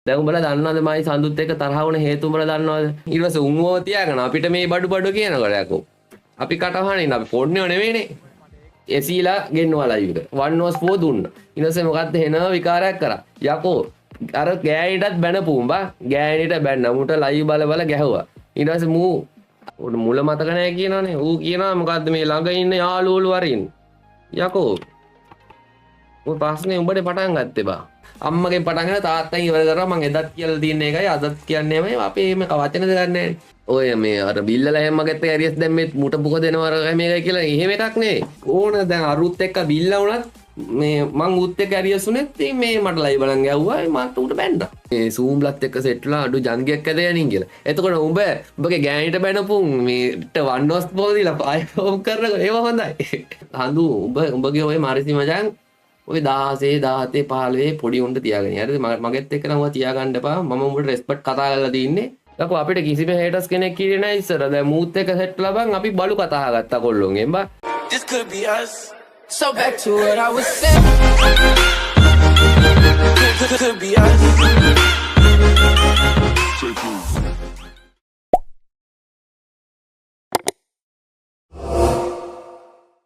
දැන් උඹලා දන්නවද මයි සඳුත් එක්ක තරහ වුණ හේතු උඹලා දන්නවද? ඊට පස්සේ උන්ව තියාගෙන අපිට මේ බඩු කියනකොට යකෝ. අපි කටහනින්න අපි පොඩ්නේව නෙවෙයිනේ. එසීලා ගෙන්නවා ලයිව් එක. 1/4 දුන්නා. ඊට පස්සේ මොකද්ද එන විකාරයක් කරා. යකෝ අර ගෑණිටත් බැනපු උඹා. ගෑණිට බැන්න මුට ලයිව් බල ගැහුවා. ඊට පස්සේ මූ මුල මතක නැහැ කියනවනේ. ඌ කියනවා මොකද්ද මේ ළඟ ඉන්න යාළුවෝ වරින්. යකෝ ඔය ප්‍රශ්නේ උඹට පටන් ගත්තේ බා. අම්මගෙන් පටන් ගන්න තාත්තගෙන් ඉවර කරා මං එදත් කියලා තියෙන එකයි අදත් කියන්නේ මේ අපි මේ වචන දෙයක් නැහැ. ඔය මේ අර බිල්ලලා එහෙම මගෙත් ඇරියස් දැන් මේ මුට පුක දෙනවා අර මේකයි කියලා එහෙම එකක් නෙවෙයි. ඕන දැන් අරුත් එක්ක බිල්ලා වුණත් මේ මං උත් එක්ක ඇරියස් උනේත් මේ මට ලයිව් බලන් ගැව්වා මට උට බැන්නා. මේ සූම්ලත් එක්ක සෙට්ලා අඩු ජන්ගයක් ඇද යනින් කියලා. එතකොට උඹගේ ගෑණිට බැනපුන් මේට වන්ඩෝස් පොදිලා පායි ෆෝම් කරන ඒව හොඳයි. හඳු උඹගේ ඔය මාරිසි මචං ඔය 16 17 15 පොඩි උන්ට තියාගෙන. හරිද? මගෙත් එක්ක නම් ඔය තියාගන්න එපා. මම උඹට රෙස්පෙක්ට් කතා කරලා තින්නේ. යකෝ අපිට කිසිම හේටර්ස් කෙනෙක් කියේ නැහැ ඉස්සර. දැන් මූත් එක්ක සෙට් ලබන් අපි බලු කතා ගත්තා කොල්ලොන්ගෙන් බා. This could be us. So back to what I was saying. Could be us.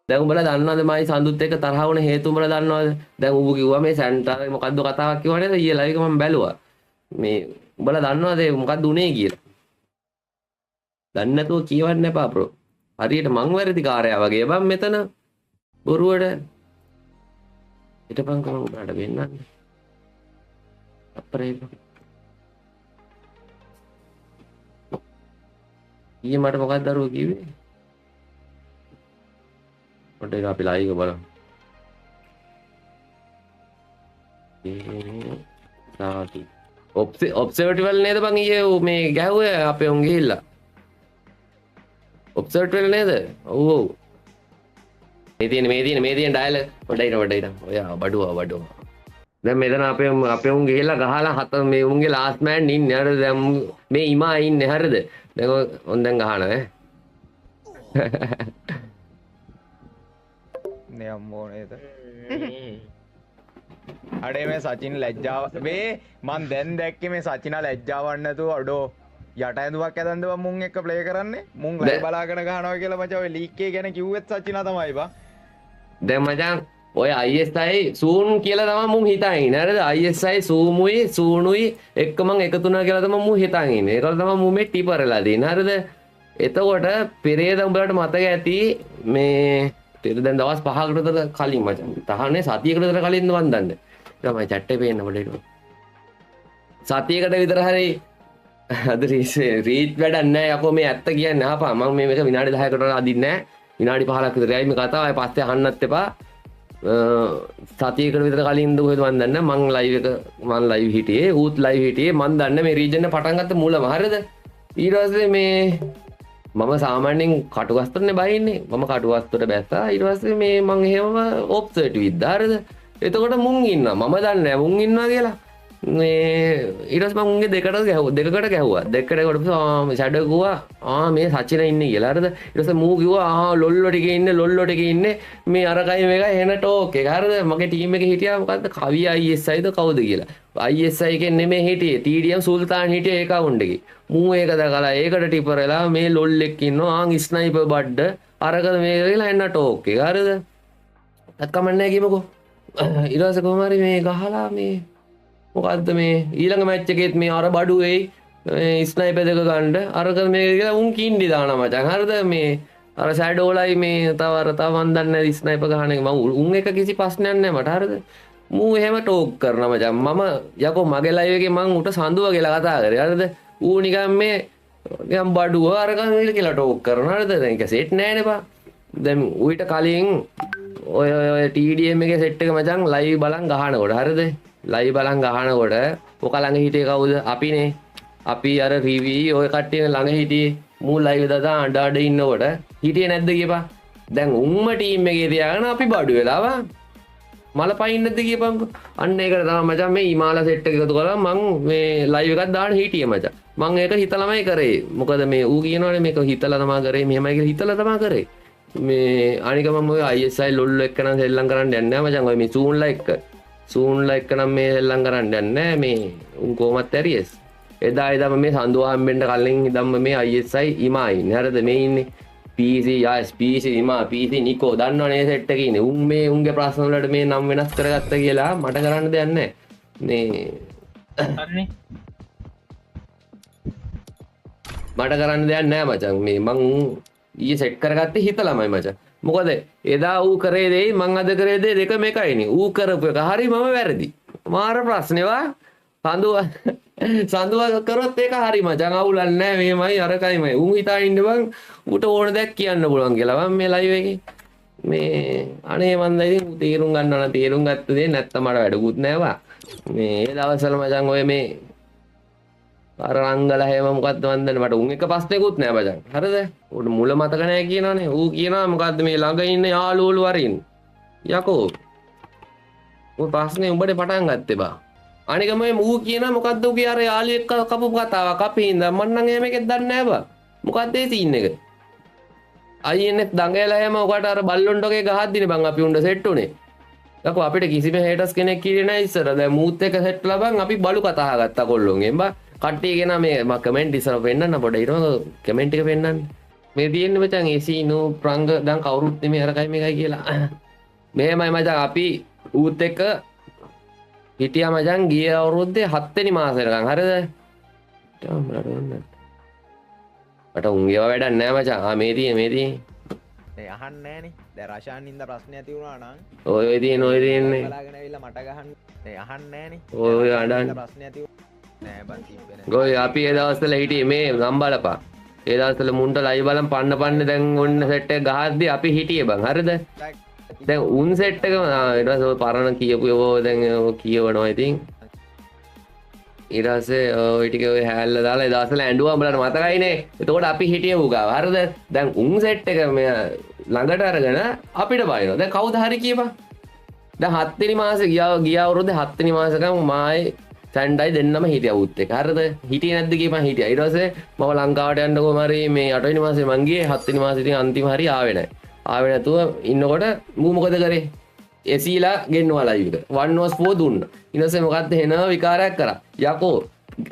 දැන් උඹලා දන්නවද මයි සඳුත් එක්ක තරහ වුණ හේතු උඹලා දන්නවද? දැන් ඌ කිව්වා මේ සැන්ටා මොකද්ද කතාවක් කිව්වා නේද? ඊයේ ලයිව් එක මම බැලුවා. මේ උඹලා දන්නවද මොකද්ද උනේ කියලා? දන්නේ නැතුව කියවන්න එපා බ්‍රෝ. හරියට මං වැරදි කාර්යය වගේ බං මෙතන බොරුවට. හිටපන් කම උඹට වෙන්නන්න. අපරේ. ඊයේ මට මොකක්ද දරුවෝ කිව්වේ? ඔතේ අපි ලයිව් එක බලමු. සාති. ඔබ්සර්වටිවල් නේද බං ඊයේ මේ ගැහුවේ අපේ උන් ගිහිල්ලා. ඔබ්සර්වටිවල් නේද? ඔව් ඔව්. මේ තියෙන ඩයල් වඩයින. ඔය බඩුව. දැන් මෙතන අපේ උන් ගිහිල්ලා ගහලා හත මේ උන්ගේ ලාස්ට් මෑන් ඉන්නේ. හරිද? දැන් මේ ඉමා ඉන්නේ. හරිද? දැන් ඔන් දැන් ගහනවා ඈ. ने अम्मो ने अड़े मैं सचिन लज्जा वे मन දැන් දැක්කේ මේ සචිනා ලැජ්ජාවක් නැතුව අඩෝ යට ඇඳුමක් ඇඳන්ද මුන් එක්ක ප්ලේ කරන්නේ මුන් ලයිව් බලාගෙන ගහනවා කියලා මචං ඔය ලීක් එක ගැන කිව්වෙත් සචිනා තමයි බා දැන් මචං ඔය ISI සූන් කියලා තමයි මුන් හිතාගෙන ඉන්නේ හරිද ISI සූමුයි සූනුයි එක්ක මං එකතු වුණා කියලා තමයි මුන් හිතාගෙන ඉන්නේ ඒකල තමයි මුන් මේ ටිපරලා දින්නේ හරිද එතකොට පෙරේද උඹලට මතක ඇති මේ දැන් දවස් 5කට විතර කලින් මචං තහනේ සතියකට විතර කලින් මන් දන්නේ තමයි chat එකේ පේන්න පොඩ්ඩක් සතියකට විතර හරි අද රීච් වැඩක් නැහැ යකෝ මේ ඇත්ත කියන්නේ අහපන් මම මේක විනාඩි 10කට වඩා අදින්නේ නැහැ විනාඩි 15ක් විතරයි මේ කතාව ආයෙ පස්සේ අහන්නත් එපා සතියකට විතර කලින්ද කොහෙද මන් දන්නේ මං ලයිව් හිටියේ ඌත් ලයිව් හිටියේ මන් දන්නේ මේ රීජන් එක පටන් ගත්ත මුලම හරිද ඊට පස්සේ මේ මම සාමාන්‍යයෙන් කටුවස්තරනේ බහින්නේ මම කටුවස්තර බැස්සා ඊට පස්සේ මේ මං එහෙමම ඔබ්සර්ව් විද්දා හරිද එතකොට මුන් ඉන්නවා මම දන්නේ නැහැ මුන් ඉන්නවා කියලා මේ ඊට පස්සේ මම මුන්ගේ දෙකට ගැහුවා දෙකට කොට ෂැඩෝ කිව්වා මේ සචින ඉන්නේ කියලා හරිද ඊට පස්සේ මූ කිව්වා ලොල්ලෝ ටිකේ ඉන්නේ මේ අරකයි මේකයි එන ටෝක් එක හරිද මගේ ටීම් එකේ හිටියා මොකද්ද කවි ISIද කවුද කියලා ISI එකෙන් නෙමෙයි හිටියේ TDM සුල්තාන් හිටියේ ඒ කවුන්ට් එකේ මූ ඒක දැකලා ඒකට ටිපර් වෙලා මේ ලොල් එක්ක ඉන්නවා ස්නයිපර් බඩ අරකද මේක කියලා එන්න ටෝක් එක හරිද තාත් කමන්නේ නැහැ කියමුකෝ ඊට පස්සේ කොහොම හරි මේ ගහලා මේ මොකද්ද මේ ඊළඟ මැච් එකේත් මේ අර බඩු වෙයි ස්නයිපර් දෙක ගන්න අරකද මේක කියලා උන් කින්ඩි දානවා මචං හරිද මේ අර ෂැඩෝලයි මේ තව මන් දන්නේ නැහැ ස්නයිපර් ගහන එක මම උන් එක කිසි ප්‍රශ්නයක් නැහැ මට හරිද මූ එහෙම ටෝක් කරනවා මචං මම යකෝ මගේ ලයිව් එකේ මං උට සඳුව කියලා කතා කරේ හරිද ඌ නිකන් මේ නිකන් බඩුව අරගෙන ඉල කියලා ටෝක් කරනවා හරිද දැන් ඒක සෙට් නෑනේ බා දැන් ඌට කලින් ඔය TDM එකේ සෙට් එක මචං ලයිව් බලන් ගහනකොට හරිද ලයිව් බලන් ගහනකොට ඔක ළඟ හිටියේ කවුද අපිනේ අපි අර රිවි ඔය කට්ටිය ළඟ හිටියේ මූ ලයිව් දාලා අඬ ඉන්නකොට හිටියේ නැද්ද කියපන් දැන් උම්ම ටීම් එකේ තියාගෙන අපි බඩු වෙලාවා මල පයින් නැද්ද කියපන්කෝ අන්න ඒකට තමයි මචං මේ ඉමාලා සෙට් එක එකතු කරලා මං මේ ලයිව් එකක් දාන්න හිටියේ මචං මං ඒක හිතලාමයි කරේ මොකද මේ ඌ කියනවනේ මේක හිතලා තමයි කරේ මෙහෙමයි කියලා හිතලා තමයි කරේ මේ අනික මම ඔය ISI ලොල්ල එක්ක නම් සෙල්ලම් කරන්න යන්නේ නැහැ මචං ඔය මේ සූන්ලා එක්ක සූන්ලා එක්ක නම් මේ සෙල්ලම් කරන්න යන්නේ නැහැ මේ උන් කොහමත් ඇරියස් එදා ඉදම මේ සඳුවා හම්බෙන්න කලින් ඉදම්ම මේ ISI ඉමා ඉන්නේ හරිද මේ ඉන්නේ PC යස් PC ඉමා PC නිකෝ දන්නවනේ සෙට් එකේ ඉන්නේ උන් මේ උන්ගේ ප්‍රශ්න වලට මේ නම් වෙනස් කරගත්ත කියලා මට කරන්න දෙයක් නැහැ මේ අන්නේ මට කරන්න දෙයක් නැහැ මචං මේ මං ඊයේ සෙට් කරගත්තේ හිතලාමයි මචං මොකද එදා ඌ කරේ දෙයි මං අද කරේ දෙයි දෙකම එකයිනේ ඌ කරපු එක හරි මම වැරදි මාර ප්‍රශ්නේවා සඳුව කරොත් ඒක හරි මචං අවුලක් නැහැ මෙහෙමයි අරකයිමයි උන් හිතා ඉන්න බං ඌට ඕන දෙයක් කියන්න පුළුවන් කියලා මම මේ ලයිව් එකේ මේ අනේ මන් දැන් ඉතින් තීරුම් ගන්නවා නම් තීරුම් ගත්ත දේ නැත්තම් මට වැඩකුත් නැහැ මේ ඒ දවස්වල මචං ඔය මේ අර රංගල හැම මොකද්ද මන් දන්නේ මට උන් එක ප්‍රශ්නයක්වත් නැහැ මචං හරිද උඩ මුල මතක නැහැ කියනවනේ ඌ කියනවා මොකද්ද මේ ළඟ ඉන්න යාළුවෝ වරින් යකෝ ඔය ප්‍රශ්නේ උඹට පටන් ගත්තේ බා අනික මම ඌ කියනවා මොකද්ද ඌගේ අර යාළුවෙක් කපපු කතාවක් අපි හින්දා මන් නම් එහෙම එකක් දන්නේ නැහැ බා මොකද්ද ඒ සීන් එක අයියනේ දඟයලා හැම ඔකට අර බල්ලොන්ටෝගේ ගහද්දිනේ බං අපි උණ්ඩ සෙට් උනේ යකෝ අපිට කිසිම හේටර්ස් කෙනෙක් කියේ නැහැ ඉස්සර දැන් මූත් එක සෙට් ලබන් අපි බලු කතා ගත්තා කොල්ලොන්ගෙන් බා කට්ටිය කියන මේ මම කමෙන්ට් ඉස්සර පෙන්නන්න පොඩ ඊට කමෙන්ට් එක පෙන්නන්න මේ තියෙන්නේ මචං AC නෝ ප්‍රංග දැන් කවුරුත් නෙමෙයි අරකයි මේකයි කියලා මෙහෙමයි මචං අපි ඌත් එක්ක හිටියා මචං ගිය අවුරුද්දේ 7 වෙනි මාසෙකම් හරිද මට උන්ගේව වැඩක් නෑ මචං මේ තියෙන්නේ මේ අහන්නේ නැහනේ දැන් රෂාන් ඉඳ ප්‍රශ්න ඇති වුණා නම් ඔය තියෙන්නේ බලාගෙන ඇවිල්ලා මට ගහන්න මේ අහන්නේ නැහනේ ඔය අඬන්නේ ප්‍රශ්න ඇති නෑ බං තිබ්බේ නෑ ගොයි අපි ඒ දවස්වල හිටියේ මේ නම් බලපා ඒ දවස්වල මුන්ට ලයිව් බලන් පන්න දැන් ඔන්න සෙට් එක ගහද්දි අපි හිටියේ බං හරිද දැන් උන් සෙට් එක ඊට පස්සේ ඔය පරණ කියපු ඒවා දැන් කියවනවා ඉතින් ඊට පස්සේ ඔය ටික ඔය හැල්ල දාලා ඒ දවස්වල ඇඬුවා උඹලට මතකයිනේ එතකොට අපි හිටියේ උගාව හරිද දැන් උන් සෙට් එක මෙ ළඟට අරගෙන අපිට බයිනවා දැන් කවුද හරි කියපන් දැන් 7 වෙනි මාසේ ගියා අවුරුද්දේ 7 වෙනි මාසෙකම මායි සැන්ඩයි දෙන්නම හිටියා උත් එක හරිද හිටියේ නැද්ද කියපන් හිටියා ඊට පස්සේ මම ලංකාවට යන්න කොහම හරි මේ 8 වෙනි මාසේ මං ගියේ 7 වෙනි මාසේ ඉතින් අන්තිම හරි ආවේ නැහැ ආවේ නැතුව ඉන්නකොට මූ මොකද කරේ එසීලා ගෙන්නවා ලයිව් එක 1 was 4 දුන්නා ඊට පස්සේ මොකද්ද එන විකාරයක් කරා යකෝ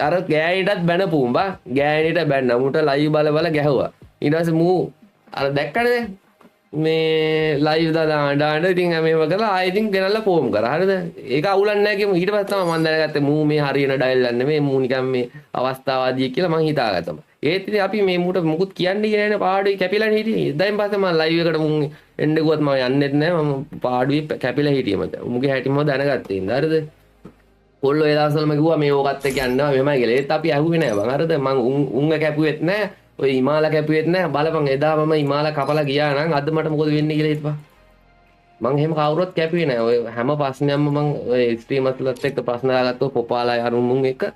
අර ගෑණිටත් බැනපු උඹ ගෑණිට බැන්න මුට ලයිව් බල ගැහුවා ඊට පස්සේ මූ අර දැක්කනේ මේ ලයිව් දාන්න ඉතින් මේව කරලා ආයෙ ඉතින් ගෙනල්ලා ෆෝම් කරා හරිද ඒක අවුලක් නැහැ කියමු ඊට පස්සේ තමයි මම දැනගත්තේ මූ මේ හරියන ඩයල් යන්නේ මේ මූ නිකන් මේ අවස්ථාවාදී කියලා මං හිතාගත්තා ඒත් ඉතින් අපි මේ මූට මුකුත් කියන්නේ කියලා නේ පාඩුවේ කැපිලානේ හිටියේ ඉතින් පස්සේ මම ලයිව් එකට මුන් එන්න ගියොත් මම යන්නෙත් නැහැ මම පාඩුවේ කැපිලා හිටියේ මත මුගේ හැටිම දැනගත්තේ ඉඳ හරිද කොල්ලෝ ඒ දවස්වල මම කිව්වා මේ ඕකත් එක්ක යන්නවා මෙහෙමයි කියලා ඒත් අපි ඇහුවේ නැහැ බං හරිද මං උංග කැපුවෙත් නැහැ ඔය හිමාල කැපුවෙත් නැහැ බලපන් එදා මම හිමාල කපලා ගියා නම් අද මට මොකද වෙන්නේ කියලා හිතපන් මං එහෙම කවුරුත් කැපුවේ නැහැ ඔය හැම ප්‍රශ්නයක්ම මං ඔය ස්ට්‍රීමර්ස්ලත් එක්ක ප්‍රශ්න දාගත්තෝ පොපාලා අරුන් මුන් එක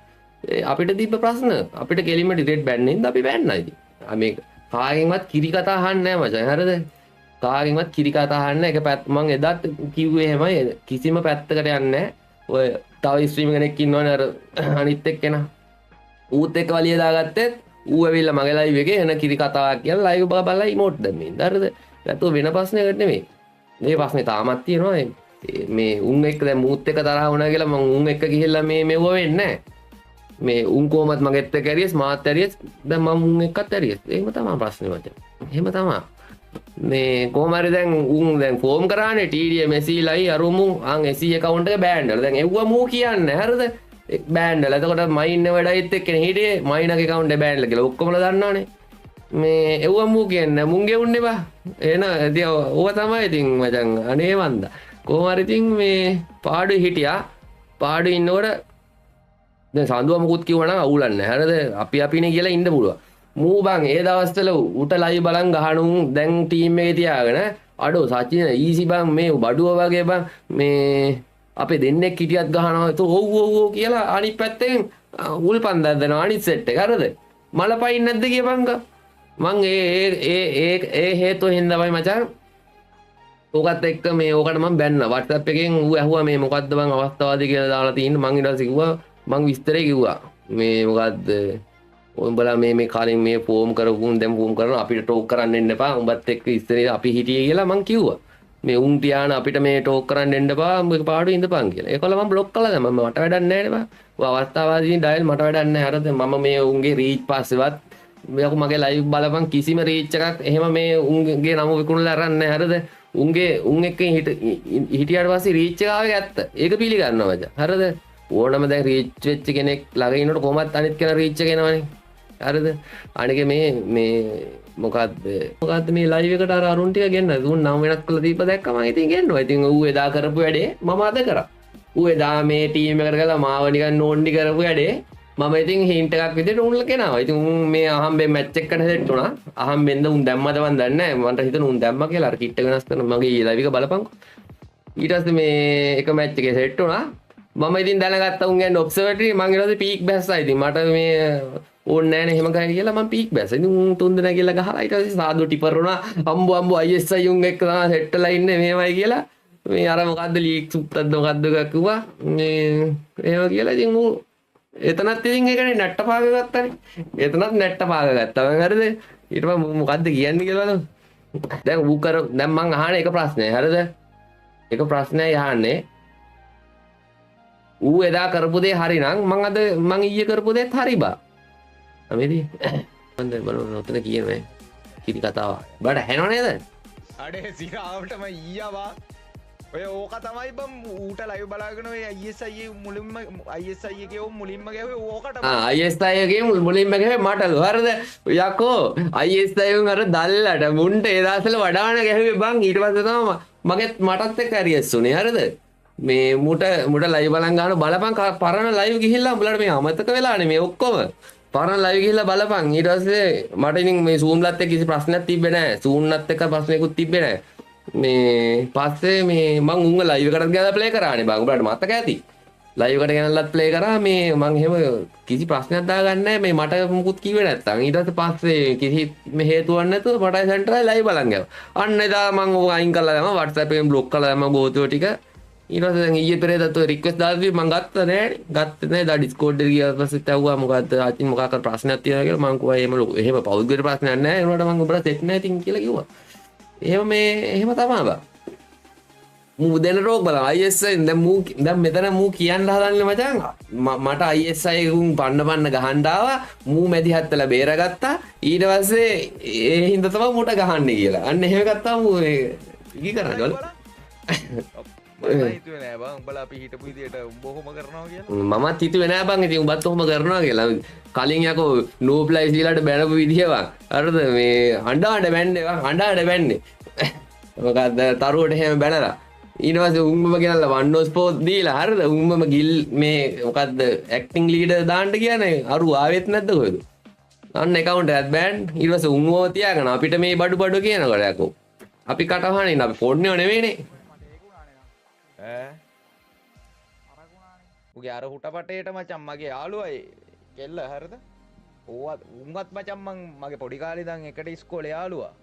අපිට තිබ්බ ප්‍රශ්න අපිට කෙලින්ම ඩිලීට් බෑන්නේ ඉතින් අපි බෑන්නා ඉතින් මේක කාගෙන්වත් කිරි කතා අහන්නේ නැහැ මචං හරිද කාගෙන්වත් කිරි කතා අහන්නේ එක පැත්ත මං එදාත් කිව්වේ එහෙමයි කිසිම පැත්තකට යන්නේ නැහැ ඔය තව ස්ට්‍රීම් කෙනෙක් ඉන්නවනේ අර අනිත් එක්කෙනා ඌත් එක්ක වලිය දාගත්තෙත් ඌ ඇවිල්ලා මගේ ලයිව් එකේ එන කිරි කතාවක් කියලා ලයිව් බලලා ඉමෝට් දැම්මේ. හරිද? නැත්නම් වෙන ප්‍රශ්නයකට නෙමෙයි. මේ ප්‍රශ්නේ තාමත් තියෙනවා. මේ උන් එක්ක දැන් මූත් එක්ක තරහ වුණා කියලා මම උන් එක්ක ගිහිල්ලා මේ මෙව වෙන්නේ නැහැ. මේ උන් කොහමත් මගෙත් එක්ක ඇරියස් මාත් ඇරියස් දැන් මම උන් එක්කත් ඇරියස්. එහෙම තමයි ප්‍රශ්නේ මචං. එහෙම තමයි. මේ කොහම හරි දැන් උන් දැන් ෆෝම් කරානේ TDM SE අරුමු අන් SE account එක බෑන්ඩ් කරලා. දැන් එව්ව මූ කියන්නේ. හරිද? බෑන්ඩ්ලා. එතකොට මයින් වැඩයිත් එක්කනේ හිටියේ මයින්ගේ account එක බෑන්ඩ්ලා කියලා ඔක්කොමලා දන්නවනේ. මේ එව්ව මූ කියන්නේ මුන්ගේ උන්නේ බා. එන ඉතින් ඕව තමයි ඉතින් මචං අනේ වන්දා. කොහම හරි ඉතින් මේ පාඩුවේ හිටියා. පාඩුවේ ඉන්නකොට දැන් සඳුව මුකුත් කිව්වා නම් අවුලක් නැහැ. හරිද? අපිනේ කියලා ඉන්න පුළුවන්. මූ බං ඒ දවස්වල උට ලයිව් බලන් ගහනුන් දැන් ටීම් එකේ තියාගෙන අඩෝ සචින ඊසි බං මේ බඩුව වගේ බං මේ අපේ දෙන්නෙක් හිටියත් ගහනවා તો ඔව් කියලා අනිත් පැත්තෙන් උල්පන්දක් දෙනවා අනිත් සෙට් එක. හරිද? මල පයින් නැද්ද කියපන්ක. මං ඒ හේතුව හින්දාමයි මචං ඕකත් එක්ක මේ ඕකට මම බැන්න WhatsApp එකෙන් ඌ ඇහුවා මේ මොකද්ද බං අවස්ථාවාදී කියලා දාලා තියෙන්නේ. මං ඊට පස්සේ කිව්වා මං විස්තරේ කිව්වා මේ මොකද්ද උඹලා මේ කලින් මේ ෆෝම් කරපුන් දැන් ෆෝම් කරනවා අපිට ටෝක් කරන්න එන්න එපා උඹත් එක්ක ඉස්සරේ අපි හිටියේ කියලා මං කිව්වා. මේ උන් තියාන අපිට මේ ටෝක් කරන්න එන්න බා උඹ පාඩුවේ ඉඳපන් කියලා. ඒකවල මම බ්ලොක් කළා දැන් මට වැඩක් නැහැ නේ බා. ඔය අවස්ථාවාදීන් ඩයල් මට වැඩක් නැහැ. හරිද? මම මේ උන්ගේ රීච් පස්සෙවත් මේක මගේ ලයිව් බලපන් කිසිම රීච් එකක් එහෙම මේ උන්ගේ නම විකුණලා අරන් නැහැ. හරිද? උන් එක්ක හිටියට පස්සේ රීච් එක ආවේ ඇත්ත. ඒක පිළිගන්නවා මචං. හරිද? ඕනම දැන් රීච් වෙච්ච කෙනෙක් ළඟ ඉන්නකොට කොහොමත් අනිත් කෙනා රීච් එක එනවනේ. හරිද? අනික මේ මොකද්ද මේ ලයිව් එකට අර අරුන් ටික ගෙන්න. උන් නම් වෙනස් කරලා දීප දැක්කම මම ඉතින් ගෙන්නවා. ඉතින් ඌ එදා කරපු වැඩේ මම අද කරා. ඌ එදා මේ ටීම් එකට ගලා මාව නිකන් නෝන්ඩි කරපු වැඩේ මම ඉතින් හින්ට් එකක් විදිහට උන්ල කෙනාවා. ඉතින් උන් මේ අහම්බෙන් මැච් එකකට සෙට් වුණා. අහම්බෙන්ද උන් දැම්මද මන් දන්නේ නැහැ. මන්ට හිතුණා උන් දැම්මා කියලා. අර කිට් එක වෙනස් කරන මගේ ලයිව් එක බලපන්කො. ඊට පස්සේ මේ එක මැච් එකේ සෙට් වුණා. මම ඉතින් දැනගත්තා උන් යන්නේ ඔබ්සර්වටරි. මං ඊට පස්සේ පීක් බැස්සා. ඉතින් මට මේ ඕනේ නැහැ නේ එහෙම ගහයි කියලා මම පීක් බැස්සා. ඉතින් උන් තුන් දෙනා කියලා ගහලා ඊට පස්සේ සාදු ටිපර් වුණා. අම්බු ISI උන් එක්ක තමයි සෙට්ටලා ඉන්නේ මෙහෙමයි කියලා. මේ අර මොකද්ද ලීක් සුප්තද්ද මොකද්ද එකක් කිව්වා. මේ එහෙම කියලා ඉතින් ඌ එතනත් ඉතින් ඒකනේ නැට්ට පාග ගත්තානේ. එතනත් නැට්ට පාග ගත්තා. මම හරිද? ඊට පස්සේ මොකද්ද කියන්නේ කියලා බලමු. දැන් ඌ කර දැන් මං අහන්නේ එක ප්‍රශ්නයක්. හරිද? එක ප්‍රශ්නයක් අහන්නේ. ඌ එදා කරපු දේ හරිනම් මං ඊයේ කරපු දේත් හරි බා. අමෙදි. මන්ද බලන්න උතන කියන්නේ. කිරි කතාව. බඩ හැනව නේද? අඩේ සිරාවටම ඊයවා ඔය ඕක තමයි බම් ඌට ලයිව් බලාගෙන ඔය ISI මුලින්ම ISI එකේ මුලින්ම ගැහුවේ ඕකට ISI එකේ මුලින්ම ගැහුවේ මටලු හරිද යකෝ ISI උන් අර දල්ලට මුන්ට ඒ දවස්වල වඩාන ගැහුවේ බං ඊට පස්සේ තමයි මටත් එක්ක ඇරියස් උනේ හරිද මේ මුට ලයිව් බලන් ගන්න බලපන් පරණ ලයිව් ගිහිල්ලා උඹලට මේ අමතක වෙලානේ මේ ඔක්කොම පරණ ලයිව් ගිහිල්ලා බලපන් ඊට පස්සේ මට ඉතින් මේ සූම්ලත් එක්ක කිසි ප්‍රශ්නයක් තිබ්බේ නැහැ සූම්නත් එක්ක ප්‍රශ්නයක්වත් තිබ්බේ නැහැ මේ පස්සේ මේ මං උංග ලයිව් එකකට ගිහලා ප්ලේ කරානේ බං උඹලට මතක ඇති ලයිව් එකට ගෙනල්ලත් ප්ලේ කරා මේ මං එහෙම කිසි ප්‍රශ්නයක් දාගන්නේ නැහැ මේ මට මුකුත් කිව්වේ නැත්තම් ඊට පස්සේ කිසි මේ හේතුවක් නැතුව මටයි සෙන්ටරයි ලයිව් බලන් ගියා අන්න එදා මං ඔය අයින් කළා දැම්මා WhatsApp එකෙන් බ්ලොක් කළා දැම්මා ගෝතුව ටික ඊට පස්සේ දැන් ඊයේ පෙරේදත් ඔය රික්වෙස්ට් දාලා මං ගත්තා නෑ දා Discord එකට ගියා පස්සේ තවුවා මොකද්ද ආච්චි මොකක් කර ප්‍රශ්නයක් තියෙනවා කියලා මං කිව්වා එහෙම පෞද්ගලික ප්‍රශ්නයක් නෑ ඒනකොට මං උඹට සෙට් නෑ ඉතින් කියලා කිව්වා එහෙම තමයි බා මූ දෙන රෝග බලන්න ISI දැන් මෙතන මූ කියන්න හදන්නේ මචං මට ISI උන් පන්න ගහන්න ආවා මූ මැදිහත් වෙලා බේරගත්තා ඊට පස්සේ ඒ හින්දා තමයි මූට ගහන්නේ කියලා අන්න එහෙම ගත්තා මූ ඉකි කරන්නේ වල මම හිතුවේ නෑ බං උඹලා අපි හිටපු විදියට උඹ ඔහොම කරනවා කියලා මමත් හිතුවේ නෑ බං ඉතින් උඹත් ඔහොම කරනවා කියලා කලින් යකෝ නෝප්ලයිස් දීලාට බැනපු විදිය බං හරිද මේ අඬාඩ බැන්නේ මොකද්ද තරුවට එහෙම බැනලා ඊට පස්සේ උම්මම ගෙනල්ලා වන්නෝස් පෝත් දීලා හරිද උම්මම ගිල් මේ මොකද්ද ඇක්ටිං ලීඩර් දාන්න කියන්නේ අරු ආවෙත් නැද්ද කොහෙද අන්න account එකත් බෑන් ඊට පස්සේ උම්මව තියාගෙන අපිට මේ බඩු කියනකොට යකෝ අපි කටහනේ අපි පොඩ්නේ නෙවෙයිනේ උගේ අර හුටපටේට මචං මගේ යාළුවයි කෙල්ල හරිද ඕවත් උන්වත් මචං මගේ පොඩි කාලේ ඉඳන් එකට ඉස්කෝලේ යාළුවා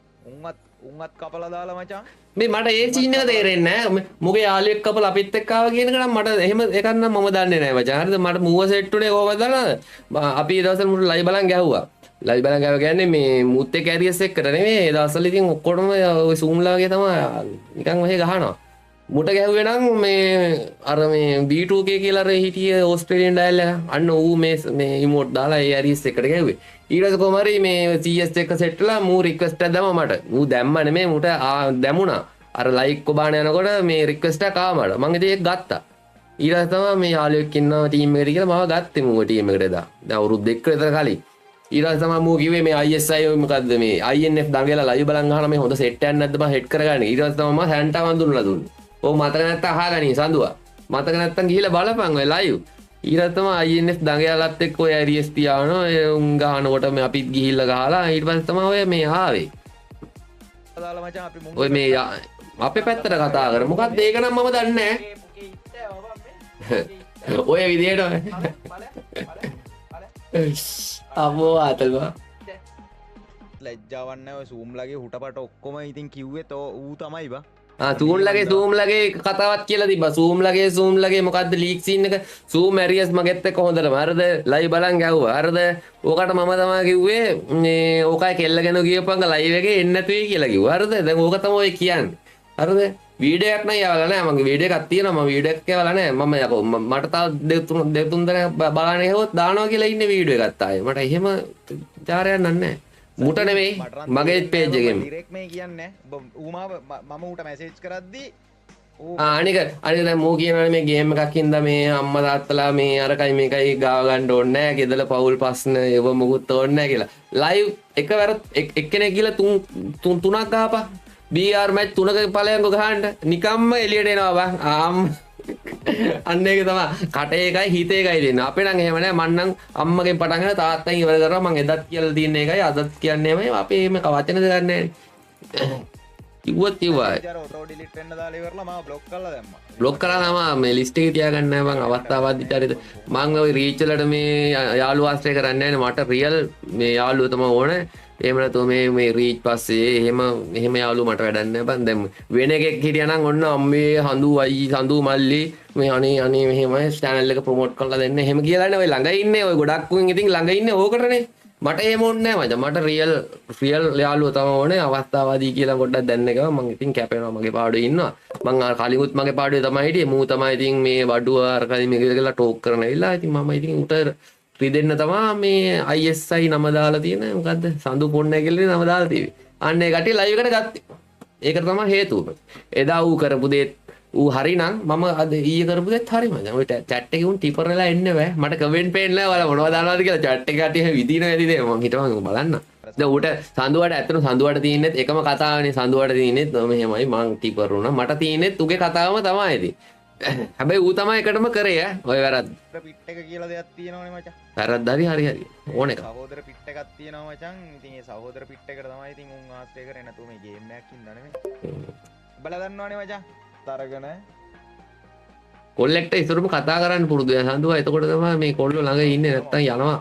උන්වත් කපලා දාලා මචං මේ මට ඒ සීන් එක තේරෙන්නේ නැහැ මොකද යාළුවෙක් කපලා අපිත් එක්ක ආවා කියන එක නම් මට එහෙම එකක් නම් මම දන්නේ නැහැ මචං හරිද මට මූව සෙට් උනේ කොහොමද දන්නවද අපි ඒ දවස්වල මුළු ලයිව් බලන් ගැහුවා ලයිව් බලන් ගැහුවා කියන්නේ මේ මූත් එක්ක ඇරියස් එක්කට නෙමෙයි ඒ දවස්වල ඉතින් ඔක්කොම ඔය සූම්ලා වගේ තමයි නිකන් ඔහෙ ගහනවා මුට ගැහුවේ නම් මේ අර මේ B2K කියලා අර හිටිය ඕස්ට්‍රේලියන් ඩයල් එක අන්න ඌ මේ ඉමෝට් දාලා ඒ ඇරියස් එකට ගැහුවේ ඊට පස්සේ කොහම හරි මේ CS එක සෙට් වෙලා මූ රික්වෙස්ට් එකක් දැම්මා මට ඌ දැම්ම නෙමෙයි මුට දැමුණා අර ලයික් කොබාන යනකොට මේ රික්වෙස්ට් එක ආවා මට මං ඉතින් ඒක ගත්තා ඊට පස්සේ තමයි මේ යාළුවෙක් ඉන්නවා ටීම් එකට කියලා මම ගත්තේ මූව ටීම් එකට එදා දැන් අවුරුදු දෙකක් විතර කලින් ඊට පස්සේ තමයි මූ කිව්වේ මේ ISI මොකද්ද මේ INF දඟලලා ලයිව් බලන් ගහලා මේ හොඳ සෙට් එකක් නැද්ද බං හෙඩ් කරගන්න ඊට පස්සේ තමයි මම සැන්ටා වඳුනලා දුන්නේ ඔව් මතක නැත්තම් අහගනි සඳුවා මතක නැත්තම් ගිහිල්ලා බලපන් ඔය ලයිව් ඊට තමයි INF දඟයාලත් එක්ක ඔය ඇරියස් තියානවා උන් ගහනකොට මේ අපිත් ගිහිල්ලා ගහලා ඊට පස්සේ තමයි ඔය මේ ආවේ දාලා මචං අපි මුං ඔය මේ අපේ පැත්තට කතා කර මොකක්ද ඒක නම් මම දන්නේ නැහැ ඔය විදියට අමෝ ආතල්වා ලැජ්ජාවක් නැහැ ඔය සූම් ලගේ හුටපට ඔක්කොම ඉතින් කිව්වෙත් ඌ තමයි බා සූම් ලගේ කතාවත් කියලා තිබ්බා සූම් ලගේ මොකද්ද ලීක් සීන් එක සූම් ඇරියස් මගෙත් එක්ක හොඳටම හරිද ලයිව් බලන් ගැහුවා හරිද ඕකට මම තමයි කිව්වේ මේ ඕකයි කෙල්ලගෙන ගියපංග ලයිව් එකේ එන්න නැතුයි කියලා කිව්වා හරිද දැන් ඕක තමයි ඔය කියන්නේ හරිද වීඩියෝ එකක් නෑ යවලා නෑ මගේ වීඩියෝ එකක් තියෙනවා මම වීඩියෝ එකක් යවලා නෑ මම යකෝ මට තව දෙක තුන් දෙනෙක් බලන්න හෙවොත් දානවා කියලා ඉන්නේ වීඩියෝ එකක් තායේ මට එහෙම චාරයක් නෑ මුට නෙමෙයි මගේ පේජ් එකෙන් ඩිරෙක්ට් මේ කියන්නේ ඌමාව මම ඌට මැසේජ් කරද්දී අනික දැන් මෝ කියනවනේ මේ ගේම් එකක් හින්දා මේ අම්මා තාත්තලා මේ අරකයි මේකයි ගාව ගන්න ඕනේ නැහැ ගෙදර පවුල් ප්‍රශ්න ඒව මොකුත් ඕනේ නැහැ කියලා ලයිව් එකවර එක්කෙනෙක් කියලා තුනක් ගහපන් BR මැච් තුනක ඵලයන්ක ගහන්න නිකම්ම එළියට එනවා බං අන්න ඒක තමයි කටේ එකයි හිතේ එකයි දෙන්න අපේ නම් එහෙම නැහැ මං නම් අම්මගෙන් පටන් ගන්න තාත්තෙන් ඉවර කරා මං එදත් කියලා තියෙන එකයි අදත් කියන්නේ එහෙමයි අපේ එහෙම වචන දෙයක් නැහැ කිව්වත් කිව්වා ඔටෝ ඩිලීට් වෙන්න දාලා ඉවරලා මම බ්ලොක් කරලා දැම්මා බ්ලොක් කරා තමයි මේ ලිස්ට් එකේ තියාගන්න නැහැ මං අවස්ථාවාදී චරිත මං ওই රීච් වලට මේ යාළුවා ආශ්‍රය කරන්නේ නැහැ මට රියල් මේ යාළුවා තමයි ඕනේ එහෙම නැතුව මේ රීච් පස්සේ එහෙම යාළුවා මට වැඩක් නැහැ බං දැන් වෙන එකෙක් හිටියා නම් ඔන්න අම්මේ හඳු අයි හඳු මල්ලි මේ අනේ මෙහෙමයි channel එක ප්‍රොමෝට් කරලා දෙන්න එහෙම කියලානේ ඔය ළඟ ඉන්නේ ඔය ගොඩක් උන් ඉතින් ළඟ ඉන්නේ ඕකටනේ මට එහෙම ඕනේ නැහැ මචං මට රියල් යාළුවා තමයි ඕනේ අවස්ථාවාදී කියලා පොඩ්ඩක් දැන්න එක මම ඉතින් කැපෙනවා මගේ පාඩුවේ ඉන්නවා මං කලිමුත් මගේ පාඩුවේ තමයි හිටියේ මූ තමයි ඉතින් මේ වඩුව අරකදී මේක කියලා ටෝක් කරන ඇවිල්ලා ඉතින් මම ඉතින් උට රිදෙන්න තමයි මේ ISI නම දාලා තියෙන මොකද්ද සඳු පොන්නේ කියලා නම දාලා තියෙන්නේ අන්න ඒ කටිය ලයිව් එකට ගත්තේ ඒකට තමයි හේතුව එදා ඌ කරපු දේ ඌ හරිනම් මම අද ඊයේ කරපු දේත් හරි මචං ඔය chat එකේ උන් ටිපර් වෙලා එන්න බෑ මට කමෙන්ට් පේන්නේ නැහැ ඔයාලා මොනවද දානවද කියලා chat එක කටිය විදින වැඩි දේ මම හිතමන් බලන්න දැන් ඌට සඳුවට ඇත්තට සඳුවට තියෙනෙත් එකම කතාවනේ සඳුවට තියෙනෙත් මෙහෙමයි මං ටිපර් වුණා මට තියෙනෙත් උගේ කතාවම තමයි ඉතින් හැබැයි ඌ තමයි එකටම කරේ ඔය වැරද්ද පිට් එක කියලා දෙයක් තියෙනවනේ මචං වැරද්ද හරි ඕන එක සහෝදර පිට් එකක් තියෙනවා මචං ඉතින් ඒ සහෝදර පිට් එකට තමයි ඉතින් උන් ආශ්‍රය කරේ නැතුව මේ ගේම් එකක් ඉඳලා නෙමෙයි බලා දන්නවනේ මචං තරගන කොල්ලෙක්ට ඉස්සරම කතා කරන්න පුරුදු වෙන සඳුවා එතකොට තමයි මේ කොල්ලෝ ළඟ ඉන්නේ නැත්තම් යනවා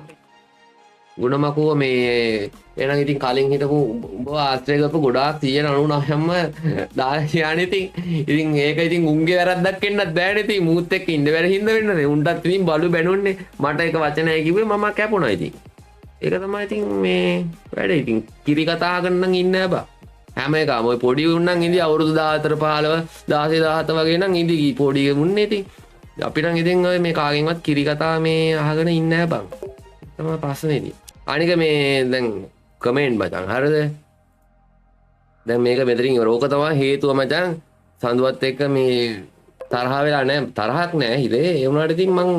ගුණමකුව මේ එහෙනම් ඉතින් කලින් හිටපු උඹ ආශ්‍රය කරපු ගොඩාක් 199ම දාලා ඉතින් ඒක ඉතින් උන්ගේ වැරද්දක් වෙන්නත් බෑනේ ඉතින් මූත් එක්ක ඉන්න බැරි හින්දා වෙන්නේ උන්ටත් ඉතින් බලු බැනුන්නේ මට එක වචනයි කිව්වේ මම කැපුණා ඉතින් ඒක තමයි ඉතින් මේ වැඩේ ඉතින් කිරි කතා කරන්න ඉන්නේ බා හැම එකම ඔය පොඩි උන් නම් ඉඳි අවුරුදු 14 15 16 17 වගේ නම් ඉඳි පොඩි උන්නේ ඉතින් අපි නම් ඉතින් ඔය මේ කාගෙන්වත් කිරි කතා මේ අහගෙන ඉන්නේ නැහැ බං තමයි ප්‍රශ්නේ ඉතින් අනික මේ දැන් කමෙන්ට් මචං හරිද දැන් මේක මෙතනින් රෝක තමයි හේතුව මචං සඳුවත් එක්ක මේ තරහ වෙලා නැහැ තරහක් නැහැ හිතේ ඒ වුණාට ඉතින් මං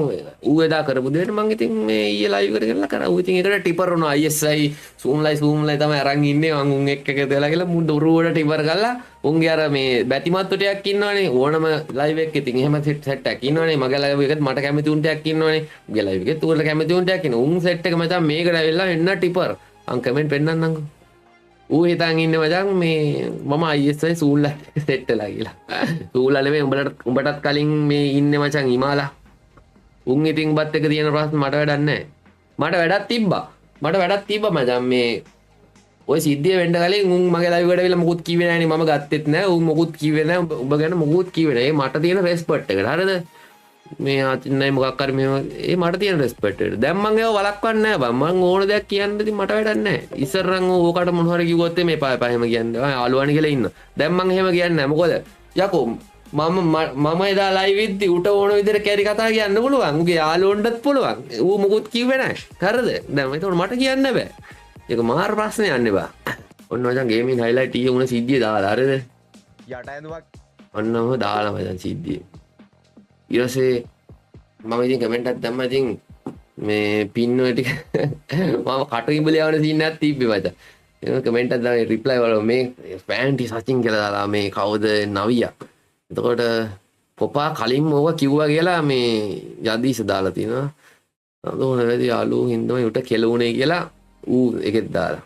ඌ එදා කරපු දෙයට මං ඉතින් මේ ඊයේ ලයිව් එකට ගිහලා කරා ඌ ඉතින් ඒකට ටිපර් වුණා ISI zoom live තමයි අරන් ඉන්නේ මං උන් එක්ක දාලා කියලා මුඩ උරුවට ටිපර් ගල්ලා උන්ගේ අර මේ බැතිමත්තු ටිකක් ඉන්නවනේ ඕනම ලයිව් එකක ඉතින් එහෙම සෙට් එකක් ඉන්නවනේ මගේ ලයිව් එකත් මට කැමති උන් ටිකක් ඉන්නවනේ උගේ ලයිව් එකෙත් උන්ට කැමති උන් ටිකක් ඉන්න උන් සෙට් එක මචං මේකට ඇවිල්ලා එන්න ටිපර් අන් කමෙන්ට් පෙන්නන්නම්කෝ ඌ හිතන් ඉන්නේ මචං මේ මම ISI සූල්ලා සෙට් වෙලා කියලා සූල්ලා නෙමෙයි උඹටත් කලින් මේ ඉන්නේ මචං හිමාලා උන් ඉතින් උඹත් එක තියෙන ප්‍රශ්න මට වැඩක් නැහැ මට වැඩක් තිබ්බා මචං මේ ඔය සිද්ධිය වෙන්න කලින් උන් මගේ ලයිව් එකට ඇවිල්ලා මොකුත් කිව්වේ නැහනේ මම ගත්තෙත් නැහැ උන් මොකුත් කිව්වේ නැහැ උඹ ගැන මොකුත් කිව්වේ නැහැ ඒ මට තියෙන රෙස්පෙක්ට් එකට හරිද මේ ආතින්නයි මොකක් හරි මේ ඒ මට තියෙන රෙස්පෙක්ට් එක දැන් මං ඒව වළක්වන්නේ නැහැ බං මං ඕන දෙයක් කියන්න ඉතින් මට වැඩක් නැහැ ඉස්සරන් ඕකට මොන හරි කිව්වොත් මේ පාය එහෙම කියන්නේ ආලුවනි කියලා ඉන්න දැන් මං එහෙම කියන්නේ නැහැ මොකද යකෝ මම එදා ලයිව් ඉද්දි උට ඕන විදිහට කැරි කතා කියන්න පුළුවන් උගේ යාළුවන්ටත් පුළුවන් ඌ මොකුත් කිව්වේ නැහැ හරිද දැන් ඒතකොට මට කියන්න බෑ ඒක මාර ප්‍රශ්නේ යන්නේ බා ඔන්න මචං ගේමින් හයිලයිට් ඊයේ උන සිද්ධිය දාලා හරිද යට ඇඳුමක් ඔන්නම දාලා මචං සිද්ධිය ඊටසේ මම ඉතින් කමෙන්ට් එකක් දැම්මා ඉතින් මේ පින් ඔය ටික මම කටු ඉඹල යවන සීන් එකක් තිබ්බේ මචං ඒක කමෙන්ට් එකක් දාලා රිප්ලයි වල මේ ෆෑන්ටි සචින් කියලා දාලා මේ කවුද නවියා එතකොට පොපා කලින්ම ඕක කිව්වා කියලා මේ යදීස දාලා තිනවා අදෝන වැඩි යාළුවෝ හින්දම උට කෙලුනේ කියලා ඌ එකෙත් දාලා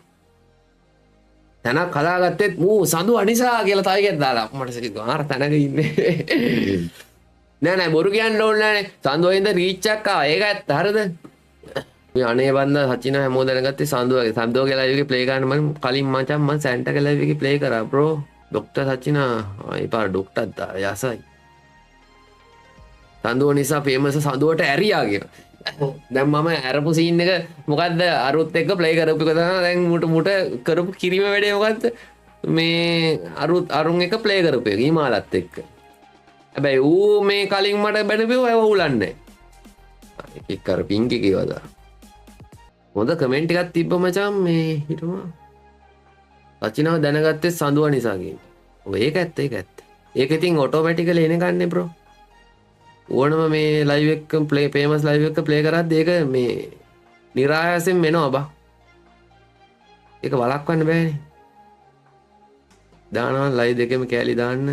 තැනක් හදාගත්තෙත් මූ සඳු අනිසා කියලා තව එකෙක් දාලා මට සිතේ ආර තැනක ඉන්නේ නෑ බොරු කියන්න ඕනේ නෑනේ සඳුවෙන්ද රීච් එකක් ආවා ඒක ඇත්ත හරිද මේ අනේ බන්ද සචින හැමෝම දැනගත්තේ සඳුවගේ ලයිව් එකේ ප්ලේ කරන්න මම කලින් මචං මම සැන්ටාගේ ලයිව් එකේ ප්ලේ කරා බ්‍රෝ ડોක්ටර් සචින ආයි පාර ડોක්ටර් දාලා යසයි සඳුව නිසා ෆේමස් සඳුවට ඇරියා කියන දැන් මම අරපු සීන් එක මොකද්ද අරුත් එක්ක ප්ලේ කරපු එක තමයි දැන් මුට කරපු කිරිම වැඩේ මොකද්ද මේ අරුන් එක ප්ලේ කරපු එක හිමාලත් එක්ක. හැබැයි ඌ මේ කලින් මට බැනපෙව ඒව උලන්නේ. එක අර පින්කි කියවද. හොඳ කමෙන්ට් එකක් තිබ්බ මචං මේ හිටුවා. සචිනව දැනගත්තේ සඳුව නිසා කියන්නේ. ඔය ඒක ඇත්ත ඒක ඇත්ත. ඒක ඉතින් ඔටෝමැටිකලි එන ගන්නේ බ්‍රෝ. ඕනම මේ ලයිව් එක ප්ලේ ෆේමස් ලයිව් එක ප්ලේ කරද්දී ඒක මේ නිරායාසයෙන් එනවා බා. ඒක වළක්වන්න බෑනේ. දානවා ලයිව් දෙකෙම කෑලි දාන්න.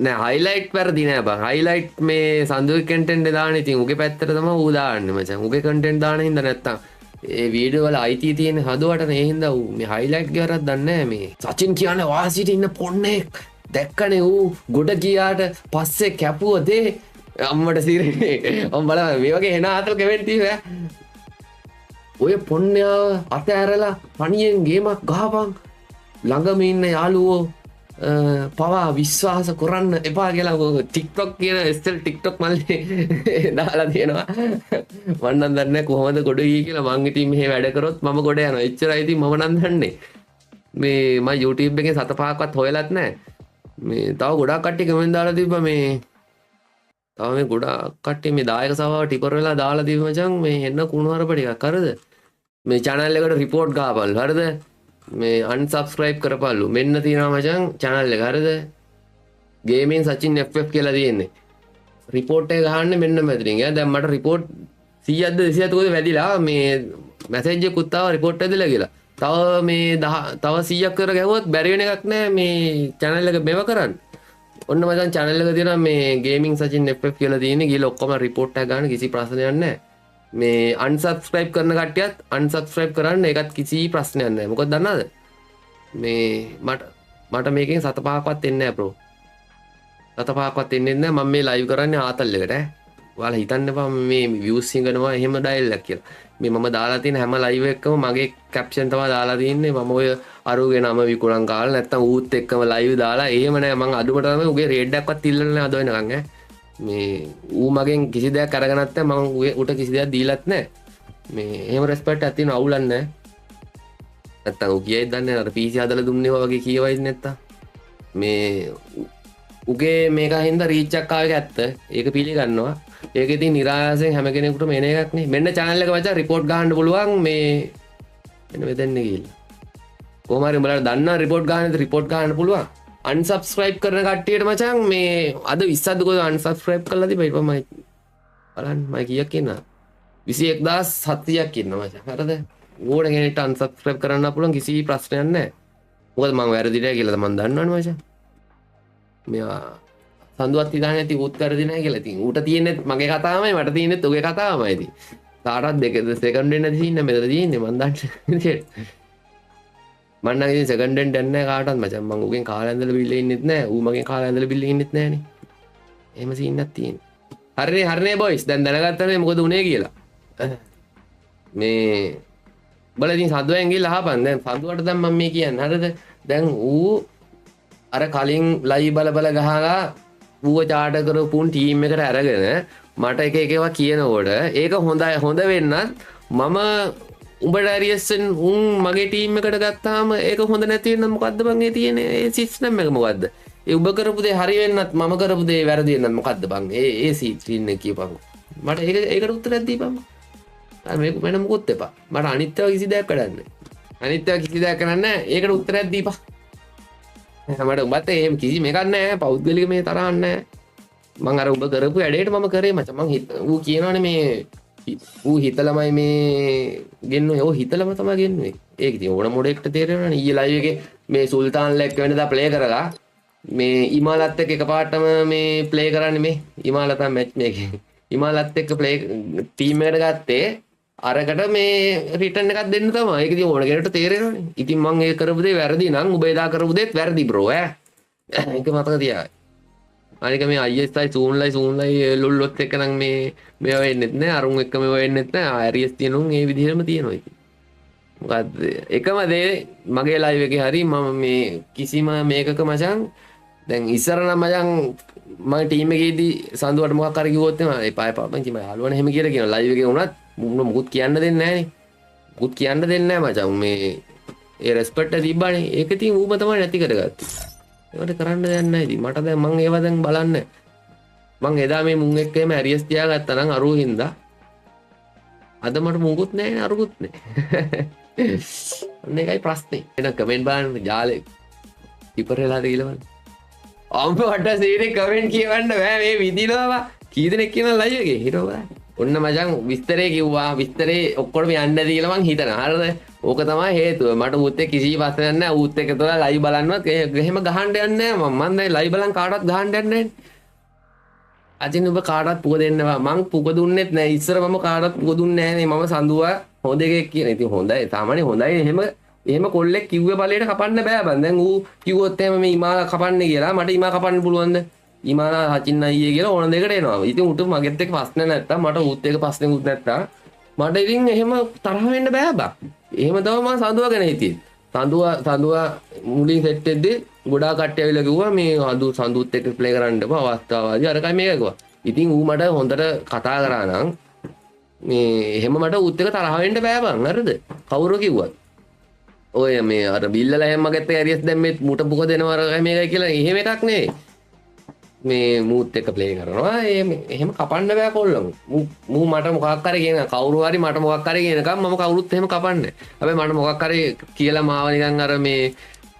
නෑ හයිලයිට් වැරදි නෑ බං. හයිලයිට් මේ සඳුවේ කන්ටෙන්ට් දාන්න ඉතින් උගේ පැත්තට තමයි ඌ දාන්නේ මචං. උගේ කන්ටෙන්ට් දාන හින්දා නැත්තම් ඒ වීඩියෝ වල අයිතිය තියෙන හදුවට නේ හින්දා ඌ මේ හයිලයිට් ගියරක් දන්නේ නෑ මේ. සචින් කියන්නේ වාසියට ඉන්න පොන්නේක්. දැක්කනේ ඌ ගොඩ ගියාට පස්සේ කැපුව දේ අම්මට සිරේ. ඔම් බලන්න මේ වගේ එන ආතල් කමෙන්ට් තියෙනවා. ඔය පොන්නයාව අතෑරලා පණියෙන් ගේමක් ගහපන්. ළඟම ඉන්න යාළුවෝ පවා විශ්වාස කරන්න එපා කියලා ටික්ටොක් කියන ස්ටල් ටික්ටොක් මල්ලේ දාලා තියෙනවා. මම නම් දන්නේ කොහොමද ගොඩ ගියේ කියලා. මං ඉතින් මෙහෙ වැඩ කරොත් මම ගොඩ යනවා. එච්චරයි ඉතින් මම නම් දන්නේ. මේ මම YouTube එකේ 7-5ක්වත් හොයලත් නැහැ. මේ තව ගොඩක් කට්ටිය කමෙන්ට් දාලා තිබ්බා මේ තව මේ ගොඩක් කට්ටිය මේ දායක සභාව ටිපර් වෙලා දාලා තිබ්බ මචං මේ එන්න කුණුහරුප ටිකක් හරිද? මේ channel එකට report ගහපල් හරිද? මේ unsubscribe කරපල්ලු. මෙන්න තියෙනවා මචං channel එක හරිද? gaming සචින් FF කියලා තියෙන්නේ. report එක ගහන්නේ මෙන්න මෙතනින්. දැන් මට report 100ක්ද 200ක්ද වැඩිලා මේ message එකකුත් ආවා report ඇදලා කියලා. තව මේ තව 100ක් කර ගැහුවොත් බැරි වෙන එකක් නෑ මේ channel එක මෙව කරන්න. ඔන්න මචං channel එක තියෙනවා මේ gaming සචින් FF කියලා තියෙන්නේ. ගිහලා ඔක්කොම report එක ගන්න කිසි ප්‍රශ්නයක් නෑ. මේ unsubscribe කරන කට්ටියත් unsubscribe කරන්න ඒකත් කිසි ප්‍රශ්නයක් නැහැ. මොකද දන්නවද? මේ මට මේකෙන් 7-5ක්වත් එන්නේ නැහැ බ්‍රෝ. 7-5ක්වත් එන්නේ නැහැ. මම මේ live කරන්නේ ආතල් එකට ඈ. ඔයාලා හිතන්න එපා මේ views හිඟනවා එහෙම ඩයල් එකක් කියලා. මේ මම දාලා තියෙන හැම live එකකම මගේ caption තමයි දාලා තින්නේ. මම ඔය අරුගේ නම විකුණන් කාලා නැත්තම් ඌත් එක්කම live දාලා එහෙම නැහැ. මම අදුමට තමයි උගේ රේඩ් එකක්වත් ඉල්ලන්නේ නැහැ අද වෙනකන් ඈ. මේ ඌ මගෙන් කිසි දෙයක් අරගෙන නැත්නම් මම උට කිසි දෙයක් දීලත් නැහැ. මේ එහෙම රෙස්පෙක්ට් එකක් තියෙන අවුලක් නැහැ. නැත්තම් ඌ කියයිද දන්නේ නැහැ. අර PC හදලා දුන්නේවා වගේ කියවයිද නැත්තම්. මේ උගේ මේක හින්දා රීච් එකක් ආව එක ඇත්ත. ඒක පිළිගන්නවා. ඒක ඉතින් නිරායාසයෙන් හැම කෙනෙකුටම එන එකක් නේ. මෙන්න channel එක මචං report ගහන්න පුළුවන් මේ මෙන්න මෙතෙන් ගිහිල්ලා. කොහොම හරි උඹලා දන්නා report ගහන්න report ගහන්න පුළුවන්. unsubscribe කරන කට්ටියට මචං මේ අද 20ක්ද කොහෙද unsubscribe කරලා තිබ්බා. ඊට පස්සේ බලන්න මම කීයක් ඉන්නා 21700ක් ඉන්නවා මචං. හරිද? ඕන කෙනෙක්ට unsubscribe කරන්න පුළුවන් කිසි ප්‍රශ්නයක් නැහැ. මොකද මම වැරදි නැහැ කියලා මම දන්නවනේ මචං. මෙයා සඳුවත් හිතාන්නේ නැති ඌත් වැරදි නැහැ කියලා. ඉතින් ඌට තියෙන්නේ මගේ කතාවමයි මට තියෙන්නේ උගේ කතාවමයි. ඉතින් කාටවත් දෙකද සෙකන්ඩ් වෙන්න තියෙන්නේ මෙතන තියෙන්නේ මම දන්නේ. මම නම් ඉතින් සෙකන්ඩ් හෙන්ඩ් යන්නේ නැහැ කාටවත් මචං. මම උගෙන් කාලා ඇඳලා බිල්ලේ ඉන්නෙත් නැහැ. ඌ මගෙන් කාලා ඇඳලා බිල්ලේ ඉන්නෙත් නැහනේ. එහෙම සීන් එකක් තියෙනවා. හරිනේ බොයිස්. දැන් දැනගත්තනේ මොකද උනේ කියලා. මේ බල ඉතින් සද්දුවෙන් ගිහලා අහපන්. දැන් සද්දුවට දැන් මම මේ කියන්නේ. හරිද? දැන් ඌ අර කලින් ලයිව් බල ගහලා ඌව චාටර් කරපුන් ටීම් එකට අරගෙන මට එක ඒවා කියනකොට ඒක හොඳයි හොඳ වෙන්නත් මම උඹට ඇරියස්සෙන් උන් මගේ ටීම් එකට ගත්තාම ඒක හොඳ නැති වෙන මොකද්ද බං ඒ තියෙන ඒ සිස්ටම් එක මොකද්ද? ඒ උඹ කරපු දේ හරි වෙන්නත් මම කරපු දේ වැරදි වෙන්නත් මොකද්ද බං? ඒ සිස්ටම් එක කියපන්. මට ඒකට උත්තරයක් දීපන්. මේක වෙන මොකුත් එපා. මට අනිත්‍යව කිසි දෙයක් වැඩක් නැහැ. අනිත්‍යව කිසි දෙයක් කරන්නේ නැහැ. ඒකට උත්තරයක් දීපන්. මට උඹත් එහෙම කිසි මේකක් නැහැ. පෞද්ගලික මේ තරහක් නැහැ. මං අර උඹ කරපු වැඩේට මම කරේ මචං. මං ඌ කියනවනේ මේ ඌ හිතලමයි මේ ගෙන්නුවේ. ඔව් හිතලම තමයි ගෙන්නුවේ. ඒක ඉතින් ඕන මොඩෙක්ට තේරෙනවනේ. ඊයේ ලයිව් එකේ මේ සුල්තාන්ලා එක්ක වෙනදා ප්ලේ කරලා මේ ඉමාලත් එක්ක එකපාරටම මේ ප්ලේ කරන්නේ මේ ඉමාලතා මැච් මේකේ. ඉමාලත් එක්ක ප්ලේ ටීම් එකට ගත්තේ අරකට මේ රිටර්න් එකක් දෙන්න තමයි. ඒක ඉතින් ඕන කෙනෙක්ට තේරෙනවනේ. ඉතින් මං ඒක කරපු දේ වැරදි නම් උඹ එදා කරපු දේත් වැරදි බ්‍රෝ ඈ. ඒක මතක තියාගන්න. අනික මේ ISI සූන්ලයි ලොල්ලොත් එක්ක නම් මේ මේව වෙන්නෙත් නෑ. අරුන් එක්ක මේව වෙන්නෙත් නෑ. RS තියෙනුන් ඒ විදිහටම තියෙනවා ඉතින්. මොකද්ද එකම දේ මගේ ලයිව් එකේ හරි මම මේ කිසිම මේකක මචං දැන් ඉස්සර නම් මචං මම ටීම් එකේදී සඳුවට මොකක් හරි කිව්වොත් එම එපා එපා මං කිව්වා යාළුවනේ එහෙම කියලා කියනවා. ලයිව් එකේ වුණත් මොකුත් කියන්න දෙන්නේ නෑනේ. මොකුත් කියන්න දෙන්නේ නෑ මචං. මේ ඒ රෙස්පෙක්ට් එක තිබ්බනේ. ඒක ඉතින් ඌම තමයි නැති කරගත්තේ. ඒකට කරන්න දෙයක් නැහැ ඉතින්. මට දැන් මං ඒවා දැන් බලන්න. මං එදා මේ මුන් එක්ක එහෙම ඇරියස් තියාගත්තා නම් අරුව හින්දා. අද මට මුකුත් නැහැ නේ අරුකුත් නැහැ. අන්න ඒකයි ප්‍රශ්නේ. එන කමෙන්ට් බලන්න ජාලේ ඉපර වෙලාද කියලා බලන්න. අම්මට සීරේ කමෙන්ට් කියවන්න බෑ මේ විදිනවා. කී දෙනෙක් කියන ලයිව් එකේ හිරවලා. ඔන්න මචං විස්තරේ කිව්වා. විස්තරේ ඔක්කොම යන්න ඇති කියලා මං හිතනවා. හරිද? ඕක තමයි හේතුව. මට ඌත් එක්ක කිසි ප්‍රශ්නයක් නැහැ. ඌත් එක්ක තෝරලා ලයිව් බලන්නවත් එහෙම ගහන්න යන්නේ නැහැ. මම දැන් ලයිව් බලන් කාටවත් ගහන්න යන්නේ නැහැ. අදින් ඔබ කාටවත් පුක දෙන්නවා. මං පුක දුන්නෙත් නැහැ. ඉස්සර මම කාටවත් පුක දුන්නේ නැහැ නේ. මම සඳුවා හොඳ එකෙක් කියන. ඉතින් හොඳයි. සාමාන්‍ය හොඳයි. එහෙම කොල්ලෙක් කිව්වේ බලයට කපන්න බෑ බං. දැන් ඌ කිව්වොත් එහෙම මේ ඉමාලා කපන්නේ කියලා මට ඉමා කපන්න පුළුවන්ද? ඉමාලා සචින් අයියේ කියලා ඕන දෙකට එනවා. ඉතින් උට මගෙත් එක්ක ප්‍රශ්න නැත්තම් මට ඌත් එක්ක ප්‍රශ්නෙකුත් නැත්තම් මට ඉතින් එහෙම තරහ වෙන්න බෑ බං. එහෙම තමයි මම සඳුවාගෙන හිටියේ. සඳුවා මුලින් සෙට් වෙද්දී ගොඩාක් කට්ටිය ඇවිල්ලා කිව්වා මේ සඳුත් එක්ක ප්ලේ කරන්න බෑ අවස්ථාවාදී අරකයි මේක කිව්වා. ඉතින් ඌ මට හොඳට කතා කරා නම් මේ එහෙම මට ඌත් එක්ක තරහ වෙන්න බෑ බං. හරිද? කවුරු කිව්වත්. ඔය මේ අර බිල්ලලා එහෙම මගෙත් ඇරියස් දැන් මේ මුට පුක දෙනවා අර මේකයි කියලා එහෙම එකක් නෙවෙයි. මේ මූත් එක්ක ප්ලේ කරනවා. එහෙම කපන්න බෑ කොල්ලෝ. මූ මට මොකක් හරි කියන කවුරු හරි මට මොකක් හරි කියනකම් මම කවුරුත් එහෙම කපන්නේ. හැබැයි මට මොකක් හරි කියලා මාව නිකන් අර මේ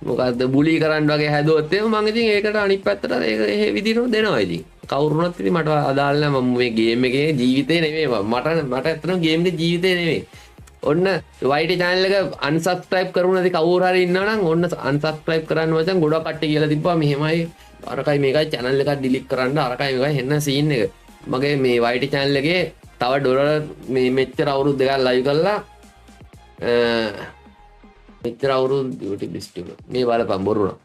මොකද්ද බුලි කරන්න වගේ හැදුවොත් එහෙම මම ඉතින් ඒකට අනිත් පැත්තට ඒක එහෙ විදිහට දෙනවා ඉතින්. කවුරුනත් ඉතින් මට අදාළ නැහැ. මම මේ ගේම් එකේ ජීවිතේ නෙමෙයි මට ඇත්තටම ගේම් එකේ ජීවිතේ නෙමෙයි. ඔන්න YT channel එක unsubscribe කරුණ නැති කවුරු හරි ඉන්නවා නම් ඔන්න unsubscribe කරන්න මචං ගොඩක් කට්ටිය කියලා තිබ්බා මෙහෙමයි අරකයි මේකයි channel එකක් delete කරන්න අරකයි මේකයි හෙන්න scene එක. මගේ මේ YT channel එකේ තව ඩොලර් මේ මෙච්චර අවුරුදු දෙකක් live කරලා මෙච්චර අවුරුදු YouTube list එක මේ බලපන් බොරුණා.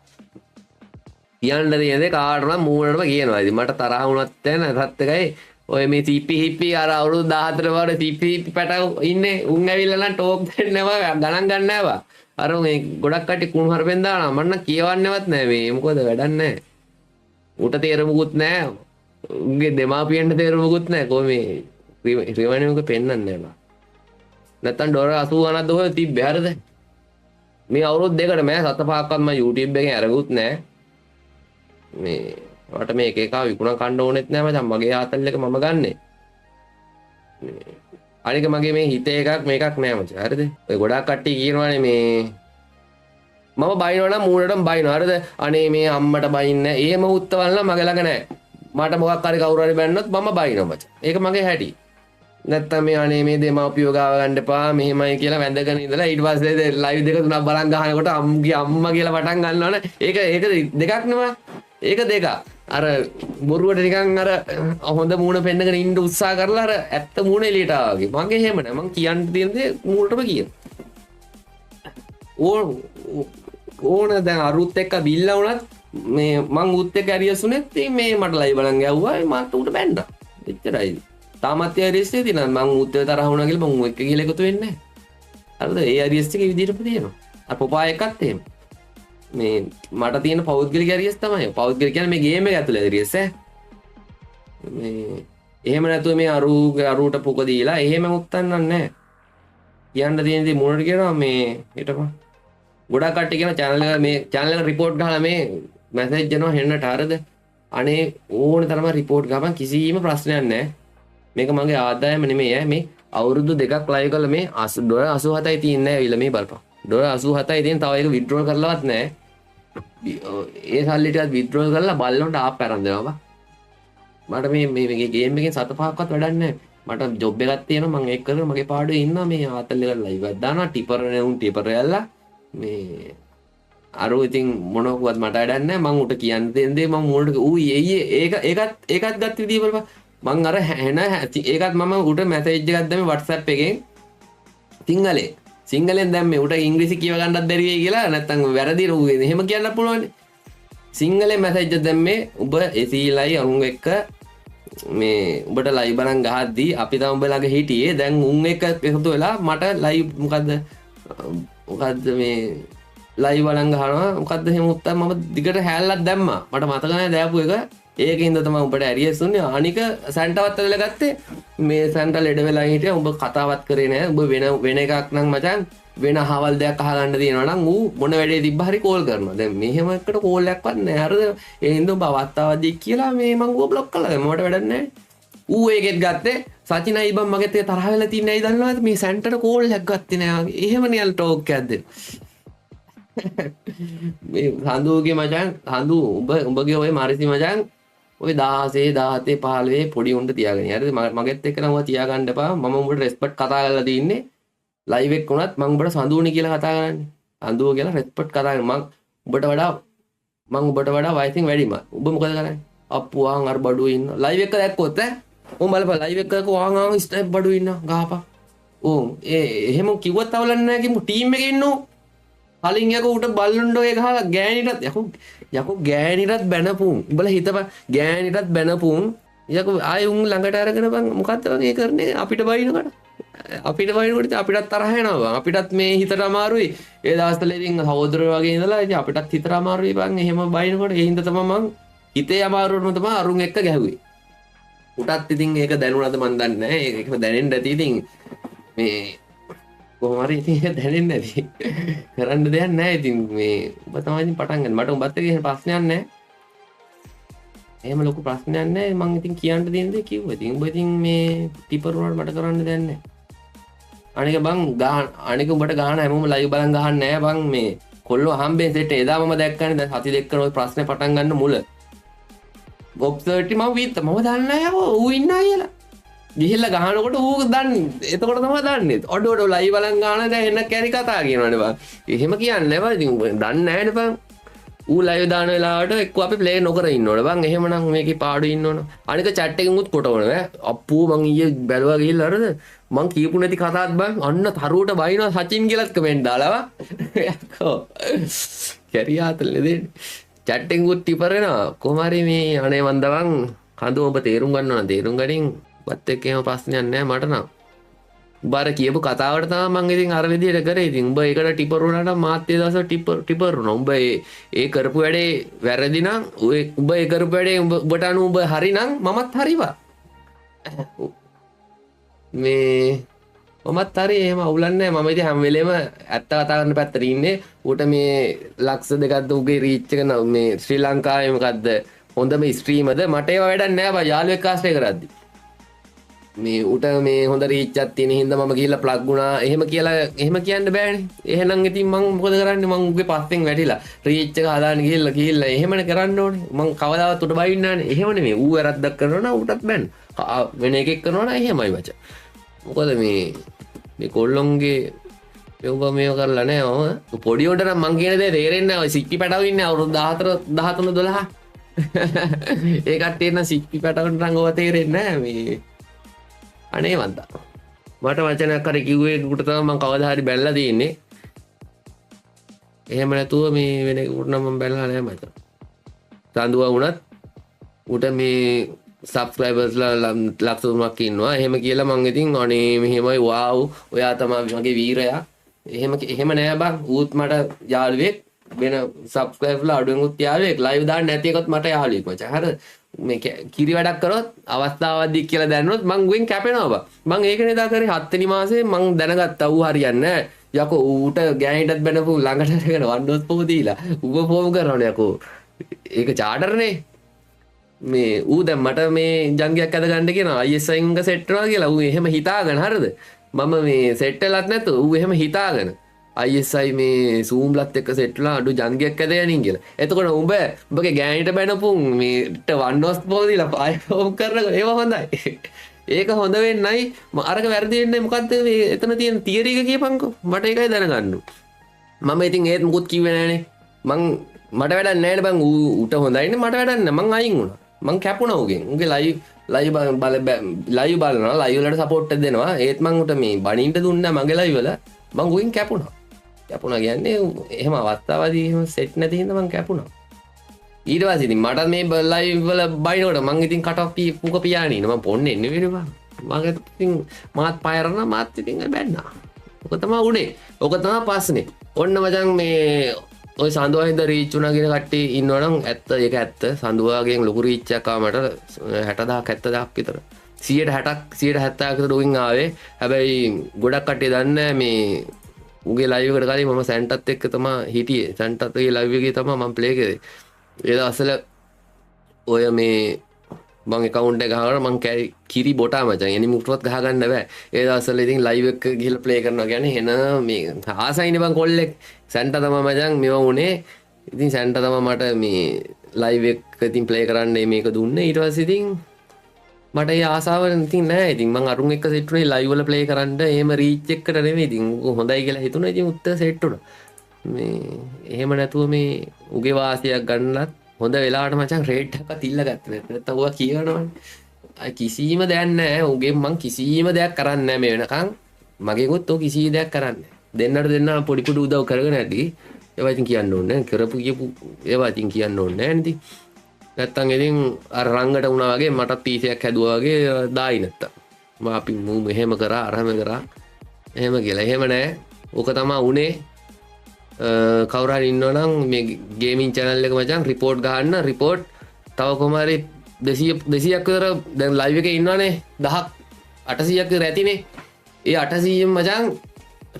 කියන්න තියෙන දේ කාටවත් මූණටම කියනවා. ඉතින් මට තරහ වුණත් නැතත් එකයි ඔය මේ CP හිප්පි අර අවුරුදු 14 වල CP හිප්පි පැටව ඉන්නේ උන් ඇවිල්ලා නම් ටෝක් දෙන්නවා ගණන් ගන්න නැවා. අර මේ ගොඩක් කට්ටිය කුණු හරපෙන් දානවා. මන්න කියවන්නේවත් නැහැ මේ. මොකද වැඩක් නැහැ. උට තේරෙමුකුත් නැහැ. උන්ගේ දෙමාපියන්ට තේරෙමුකුත් නැහැ. කොහොම මේ රිවැනියුක පෙන්නන්නේ නැහැ. නැත්තම් ඩොලර් 80 ගණන්ද ඔය තිබ්බේ හරිද? මේ අවුරුදු දෙකට මම 7-5ක්වත් මම YouTube එකෙන් අරගුත් නැහැ. මේ මට මේ එක එක විකුණා කන්න ඕනෙත් නෑ මචං මගේ ආතල් එක මම ගන්නෙ. අනික මගේ මේ හිතේ එකක් මේකක් නෑ මචං. හරිද? ඔය ගොඩාක් කට්ටිය කියනවානේ මේ මම බයිනවා නම් මූණටම බයිනවා. හරිද? අනේ මේ අම්මට බයින්නේ. එහෙම උත්තවල් නම් මගේ ළඟ නෑ. මට මොකක් හරි කවුරු හරි බැන්නොත් මම බයිනවා මචං. ඒක මගේ හැටි. නැත්තම් මේ අනේ මේ දෙමාපියෝ ගාව ගන්න එපා මෙහෙමයි කියලා වැඳගෙන ඉඳලා ඊට පස්සේ ලයිව් දෙක තුනක් බලන් ගහනකොට අම්ගේ අම්මා කියලා පටන් ගන්නවනේ. ඒක දෙකක් නෙමෙයි. ඒක දෙකක්. අර බොරුවට නිකන් අර හොඳ මූණ පෙන්නගෙන ඉන්න උත්සාහ කරලා අර ඇත්ත මූණ එළියට ආවා වගේ. මගේ එහෙම නෑ. මං කියන්න තියෙන දේ මූණටම කියන. ඕන දැන් අරුත් එක්ක බිල්ලා වුණත් මේ මං උත් එක්ක ඇරියසුනේත් මේ මට ලයිව් බලන් ගැව්වා මට උට බැන්නා. එච්චරයි. තාමත් ඒ ඇරියස් එකේ තියෙනවා. මං උත් එක්ක තරහ වුණා කියලා මං එක්ක ගිහලා එකතු වෙන්නේ නෑ. හරිද? ඒ ඇරියස් එකේ විදිහටම තියෙනවා. අර පොපා එකත් එහෙම. මේ මට තියෙන පෞද්ගලික ඇරියස් තමයි. පෞද්ගලික කියන්නේ මේ ගේම් එක ඇතුලේ ඇරියස් ඈ. මේ එහෙම නැතුව මේ අරුට පුක දීලා එහෙම උත්තන්නන්නේ නැහැ. කියන්න තියෙන දේ මොනට කියනවා මේ හිටපන්. ගොඩක් කට්ටිය කියන channel එක මේ channel එක report ගහලා මේ message දෙනවා හෙන්නට හරිද? අනේ ඕන තරම report ගහපන් කිසිම ප්‍රශ්නයක් නැහැ. මේක මගේ ආදායම නෙමෙයි ඈ. මේ අවුරුදු දෙකක් live කරලා මේ $87යි තියන්නේ ඇවිල්ලා මේ බලපන්. $87යි තියෙන තව ඒක withdraw කරලවත් නැහැ. ඒ සල්ලි ටිකත් withdraw කරලා බල්ලොන්ට ආප් අරන් දෙනවා බා. මට මේ ගේම් එකෙන් 7-5ක්වත් වැඩක් නැහැ. මට ජොබ් එකක් තියෙනවා මම ඒක කරලා මගේ පාඩුවේ ඉන්නවා මේ ආතල් එක ලයිව් එකක් දානවා ටිපර් නෙවුන් ටිපර් යල්ලා මේ අරෝ ඉතින් මොනකවත් මට වැඩක් නැහැ. මම උට කියන්න දෙන දේ මම මොනට ඌ ඒකත් ගත්ත විදිය බලපන්. මං අර හැන ඒකත් මම උට මැසේජ් එකක් දැම්මේ WhatsApp එකෙන් සිංහලෙන් දැම්මේ උට ඉංග්‍රීසි කියව ගන්නත් බැරි වෙයි කියලා නැත්තම් වැරදි රුවේ එහෙම කියන්න පුළුවන්. සිංහලෙන් මැසේජ් එක දැම්මේ ඔබ එසීලයි අරුන් එක්ක මේ ඔබට ලයිව් බලන් ගහද්දී අපි තමයි ඔබ ළඟ හිටියේ. දැන් උන් එක්ක එකතු වෙලා මට ලයිව් මොකද්ද මේ ලයිව් බලන් ගහනවා මොකද්ද එහෙම උත්තර මම දිගට හැල්ලක් දැම්මා. මට මතක නැහැ දැපු එක ඒකින්ද තමයි උඹට ඇරියස් උන්නේ. අනික සැන්ටවත් ඇදලා ගත්තේ මේ සැන්ට ලෙඩ වෙලා හිටියා. උඹ කතාවත් කරේ නෑ. උඹ වෙන එකක් නම් මචං වෙන අහවල් දෙයක් අහගන්න තියෙනවා නම් ඌ මොන වැඩේ තිබ්බ හරි කෝල් කරනවා. දැන් මෙහෙම එකට කෝල් එකක්වත් නෑ. හරිද? ඒ හින්දා උඹ අවස්ථාවදී කියලා මේ මං ඌව බ්ලොක් කළා. මට වැඩක් නෑ. ඌ ඒකෙත් ගත්තේ සචින අයිබන් මගෙත් ඒක තරහ වෙලා තින්නේ ඇයි දන්නවද? මේ සැන්ටට කෝල් එකක් ගත්තේ නෑ. එහෙම නියල් ටෝක් එකක් දෙන්න. මේ හඳුගේ මචං හඳු උඹගේ ඔය මාරිසි මචං ඔය 16 17 15 පොඩි උන්ට තියාගන්න. හරිද? මගෙත් එක්ක නම් ඔය තියාගන්න එපා. මම උඹට රෙස්පෙක්ට් කතා කරලා තින්නේ. ලයිව් එක වුණත් මම උඹට සඳුනි කියලා කතා කරන්නේ. හඳුව කියලා රෙස්පෙක්ට් කතා කරන්නේ. මම උඹට වඩා වයසින් වැඩිම. උඹ මොකද කරන්නේ? අප්පු ආන් අර බඩුවේ ඉන්න. ලයිව් එක දැක්කොත් උඹ බලපන් ලයිව් එකක ආන් ස්ටෙප් බඩුවේ ඉන්න ගහපන්. එහෙම කිව්වත් අවලන්නේ නැහැ කිමු ටීම් එකේ ඉන්නෝ. කලින් යකෝ උට බල්ලුන්ඩෝ ඒ ගහලා ගෑණිටත් යකෝ ගෑණිටත් බැනපුම්. උඹලා හිතපන් ගෑණිටත් බැනපුම්. යකෝ ආයෙ උන් ළඟට අරගෙන බං මොකද්ද වගේ කරන්නේ අපිට බයිනකොට. අපිටත් තරහ යනවා බං. අපිටත් මේ හිතට අමාරුයි. ඒ දවස්වල ඉතින් සහෝදරයෝ වගේ ඉඳලා ඉතින් අපිටත් හිතට අමාරුයි බං. එහෙම බයිනකොට ඒ හින්දා තමයි මං හිතේ අමාරුවම තමයි අරුන් එක්ක ගැහුවේ. උටත් ඉතින් ඒක දැනුණාද මන් දන්නේ නැහැ. ඒකම දැනෙන්න ඇති ඉතින් මේ කොහොම හරි ඉතින් ඒක දැනෙන්නේ නැති. කරන්න දෙයක් නැහැ ඉතින් මේ ඔබ තමයි ඉතින් පටන් ගන්න. මට උඹත් එක්ක එහෙම ප්‍රශ්නයක් නැහැ. එහෙම ලොකු ප්‍රශ්නයක් නැහැ. මං ඉතින් කියන්න දෙන දේ කිව්වා. ඉතින් උඹ ඉතින් මේ ටිපර් වුණාට මට කරන්න දෙයක් නැහැ. අනික බං අනික උඹට ගහන හැමෝම ලයිව් බලන් ගහන්නේ නැහැ බං මේ කොල්ලෝ හම්බෙන් සෙට් එදා මම දැක්කනේ දැන් සති දෙකකන ඔය ප්‍රශ්නේ පටන් ගන්න මුල ඔබ්සර්ටි මම විත්ත මම දන්නේ නැහැ ඌ ඉන්නා කියලා ගිහිල්ලා ගහනකොට ඌ දන්නේ එතකොට තමයි දන්නේ ඔඩ ලයිව් බලන් ගහන දැන් එන්න කැරි කතා කියනවනේ බං එහෙම කියන්නේ බං ඉතින් දන්නේ නැහැනේ බං ඌ ලයිව් දාන වෙලාවට එක්ක අපි ප්ලේ නොකර ඉන්න ඕන බං එහෙමනම් මේකේ පාඩු ඉන්න ඕන අනික chat එකෙන් උත් කොටවන ඈ අප්පෝ මං ඊයේ බැලුවා ගිහිල්ලා හරිද මං කියපු නැති කතාවක් බං අන්න තරුවට බයිනවා සචින් කියලාත් කමෙන්ට් දාලා යකෝ කැරියාතල් නෙදෙන්නේ chat එකෙන් උත් ටිපර් වෙනවා කොහොම හරි මේ අනේ මන් දවන් කඳු ඔබ තේරුම් ගන්න ඕන තේරුම් ගනින් වත් එක්ක එහෙම ප්‍රශ්නයක් නැහැ මට නම් උඹ අර කියපු කතාවට තමයි මං ඉතින් අර විදියට කරේ ඉතින් උඹ ඒකට ටිපර් වුණාට මාත් ඒ දවස් ටිපර් වුණා උඹ ඒ කරපු වැඩේ වැරදි නම් උඹ ඒ කරපු වැඩේ උඹට අනු උඹ හරි නම් මමත් හරිවා මේ මමත් හරි එහෙම අවුලන්නේ නැහැ මම ඉතින් හැම වෙලේම ඇත්ත කතා කරන පැත්තට ඉන්නේ උට මේ ලක්ෂ දෙකක්ද උගේ රීච් එක මේ ශ්‍රී ලංකාවේ මොකද්ද හොඳම ස්ට්‍රීමද මට ඒව වැඩක් නැහැ බා යාළුවෙක් කාස්ට් කරද්දි මේ උට මේ හොඳ රීච් එකක් තියෙන හින්දා මම ගිහිල්ලා ප්ලග් වුණා එහෙම කියලා එහෙම කියන්න බෑනේ එහෙනම් ඉතින් මම මොකද කරන්නේ මම උගේ පස්සෙන් වැටිලා රීච් එක හදාන්න ගිහිල්ලා එහෙමනේ කරන්න ඕනේ මම කවදාවත් උට බයින්නේ නැහනේ එහෙම නෙමෙයි ඌ වැරද්දක් කරනවා නම් උටත් බෑන වෙන එකෙක් කරනවා නම් එහෙමයි මචං මොකද මේ කොල්ලොන්ගේ මෙව මේව කරලා නැහැ මම පොඩි උන්ට නම් මං කියන දේ තේරෙන්නේ නැහැ ඔය සික්කි පැටව ඉන්නේ අවුරුදු 14 13 12 ඒ කට්ටිය නම් සික්කි පැටවුන්ට නම් ඔය තේරෙන්නේ නැහැ මේ අනේ වන්දා මට වචනයක් හරි කිව්වේ උට තමයි මම කවදා හරි බැලලා තියෙන්නේ එහෙම නැතුව මේ වෙන උට නම් මම බැලලා නැහැ මචං තඳුවා වුණත් උට මේ සබ්ස්ක්‍රයිබර්ස්ලා ලක්ෂ 3ක් ඉන්නවා එහෙම කියලා මං ඉතින් අනේ මෙහෙමයි වාව් ඔයා තමයි මගේ වීරයා එහෙම නෑ බං ඌත් මට යාළුවෙක් වෙන සබ්ස්ක්‍රයිබර්ලා අඩුවෙන් උත් යාළුවෙක් ලයිව් දාන්න නැති එකත් මට යාළුවෙක් මචං හරිද මේ කිරි වැඩක් කරොත් අවස්ථාවක්දී කියලා දැනනොත් මං ගුවෙන් කැපෙනවා බං මං ඒක නේද කරේ 7 වෙනි මාසේ මං දැනගත්තා ඌ හරියන්නේ නැහැ යකෝ ඌට ගෑනිටත් බැනපු ළඟට අරගෙන වන්නොත් පොව දීලා ඌව ෆෝම් කරනවනේ යකෝ ඒක චාටර්නේ මේ ඌ දැන් මට මේ ජංගයක් අද ගන්න කියනවා ISI එක සෙට් කරනවා කියලා ඌ එහෙම හිතාගෙන හරිද මම මේ සෙට් වෙලත් නැතු ඌ එහෙම හිතාගෙන ISI මේ Zoom ලත් එක්ක සෙට් වෙලා අඩු ජංගයක් ඇද යනින් කියලා එතකොට උඹගේ ගෑනිට බැනපුන් මේට වන්නොස් පොදීලා පාය ෆෝම් කරනකොට ඒව හොඳයි ඒක හොඳ වෙන්නයි අරක වැරදි වෙන්නේ මොකද්ද මේ එතන තියෙන තියරි එක කියපන්කෝ මට ඒකයි දැනගන්න මම ඉතින් ඒත් මුකුත් කිව්වේ නෑනේ මට වැඩක් නෑනේ බං ඌට හොඳයිනේ මට වැඩක් නෑ මං අයින් වුණා මං කැපුණා උගෙන් උගේ ලයිව් බලනවා ලයිව් වලට සපෝට් එක දෙනවා ඒත් මං උට මේ බණින්න දුන්නා මගේ ලයිව් වල මං උගෙන් කැපුණා කියන්නේ එහෙම අවස්ථාවදී එහෙම සෙට් නැති හින්දා මං කැපුණා ඊට පස්සේ ඉතින් මට මේ ලයිව් වල බයිනකොට මං ඉතින් කට ඔෆ් පුක පියාගෙන ඉන්න මං පොන්නේ නෙවෙයි බං මගේ ඉතින් මාත් පයරන මාත් ඉතින් බැන්නා ඔක තමයි උනේ ඔක තමයි පස්නේ ඔන්න මචං මේ ඔය සඳුවාහින්ද රීච් වුණා කියන කට්ටිය ඉන්නවනම් ඇත්ත ඒක ඇත්ත. සඳුවාගෙන් ලොකු රීච් එකක් ආවමට 60000ක් 70000ක් විතර. 160ක් 170ක් විතර උන් ආවේ. හැබැයි ගොඩක් කට්ටිය දන්නේ මේ උගේ ලයිව් එකට කලින් මම සැන්ටත් එක්ක තමයි හිටියේ. සැන්ටත්ගේ ලයිව් එකේ තමයි මම ප්ලේ කරේ. ඒ දවස්වල ඔය මේ මං account එක ගහනකොට මං කිරි බොටා මචං. එනිමුට්ටුවත් ගහ ගන්න බෑ. ඒ දවස්වල ඉතින් ලයිව් එක ගිහලා ප්ලේ කරනවා කියන්නේ එන මේ ආසයිනේ බං කොල්ලෙක්. සැන්ට තමයි මචං මේව උනේ. ඉතින් සැන්ට තමයි මට මේ ලයිව් එක ඉතින් ප්ලේ කරන්න මේක දුන්නේ. ඊට පස්සේ ඉතින් මට ඒ ආසාව ඉතින් නෑ. ඉතින් මං අරුන් එක්ක සෙට් වුණේ ලයිව් වල ප්ලේ කරන්න. එහෙම රීච් එකකට නෙමෙයි. ඉතින් හොඳයි කියලා හිතුණා. ඉතින් උත්තර සෙට් වුණා. මේ එහෙම නැතුව මේ උගේ වාසියක් ගන්නත් හොඳ වෙලාවට මචං රේට් එකක් තිල්ල ගත්තා. නැත්නම් ඔයා කියනවනේ. අය කිසිම දෙයක් නැහැ. උගෙන් මං කිසිම දෙයක් කරන්නේ නැහැ මේ වෙනකන්. මගෙන්වත් ඔය කිසි දෙයක් කරන්නේ නැහැ. දෙන්නට පොඩි පොඩි උදව් කරගෙන ඇති. ඒවා ඉතින් කියන්න ඕනේ නැහැ. කරපු කියපු ඒවා ඉතින් කියන්න ඕනේ නැහැ නේද? නැත්තම් ඉතින් අර රංගට වුණා වගේ මටත් පීසයක් හැදුවා වගේ දායි නැත්තම්. අපි මෙහෙම කරා අරම කරා. එහෙම කියලා. එහෙම නැහැ. ඕක තමයි උනේ. කවුරු හරි ඉන්නවනම් මේ ගේමින් channel එක මචං report ගහන්න. report තව කොහොම හරි 200ක් විතර දැන් live එකේ ඉන්නවනේ 1000ක් 800ක් විතර ඇතිනේ. ඒ 800න් මචං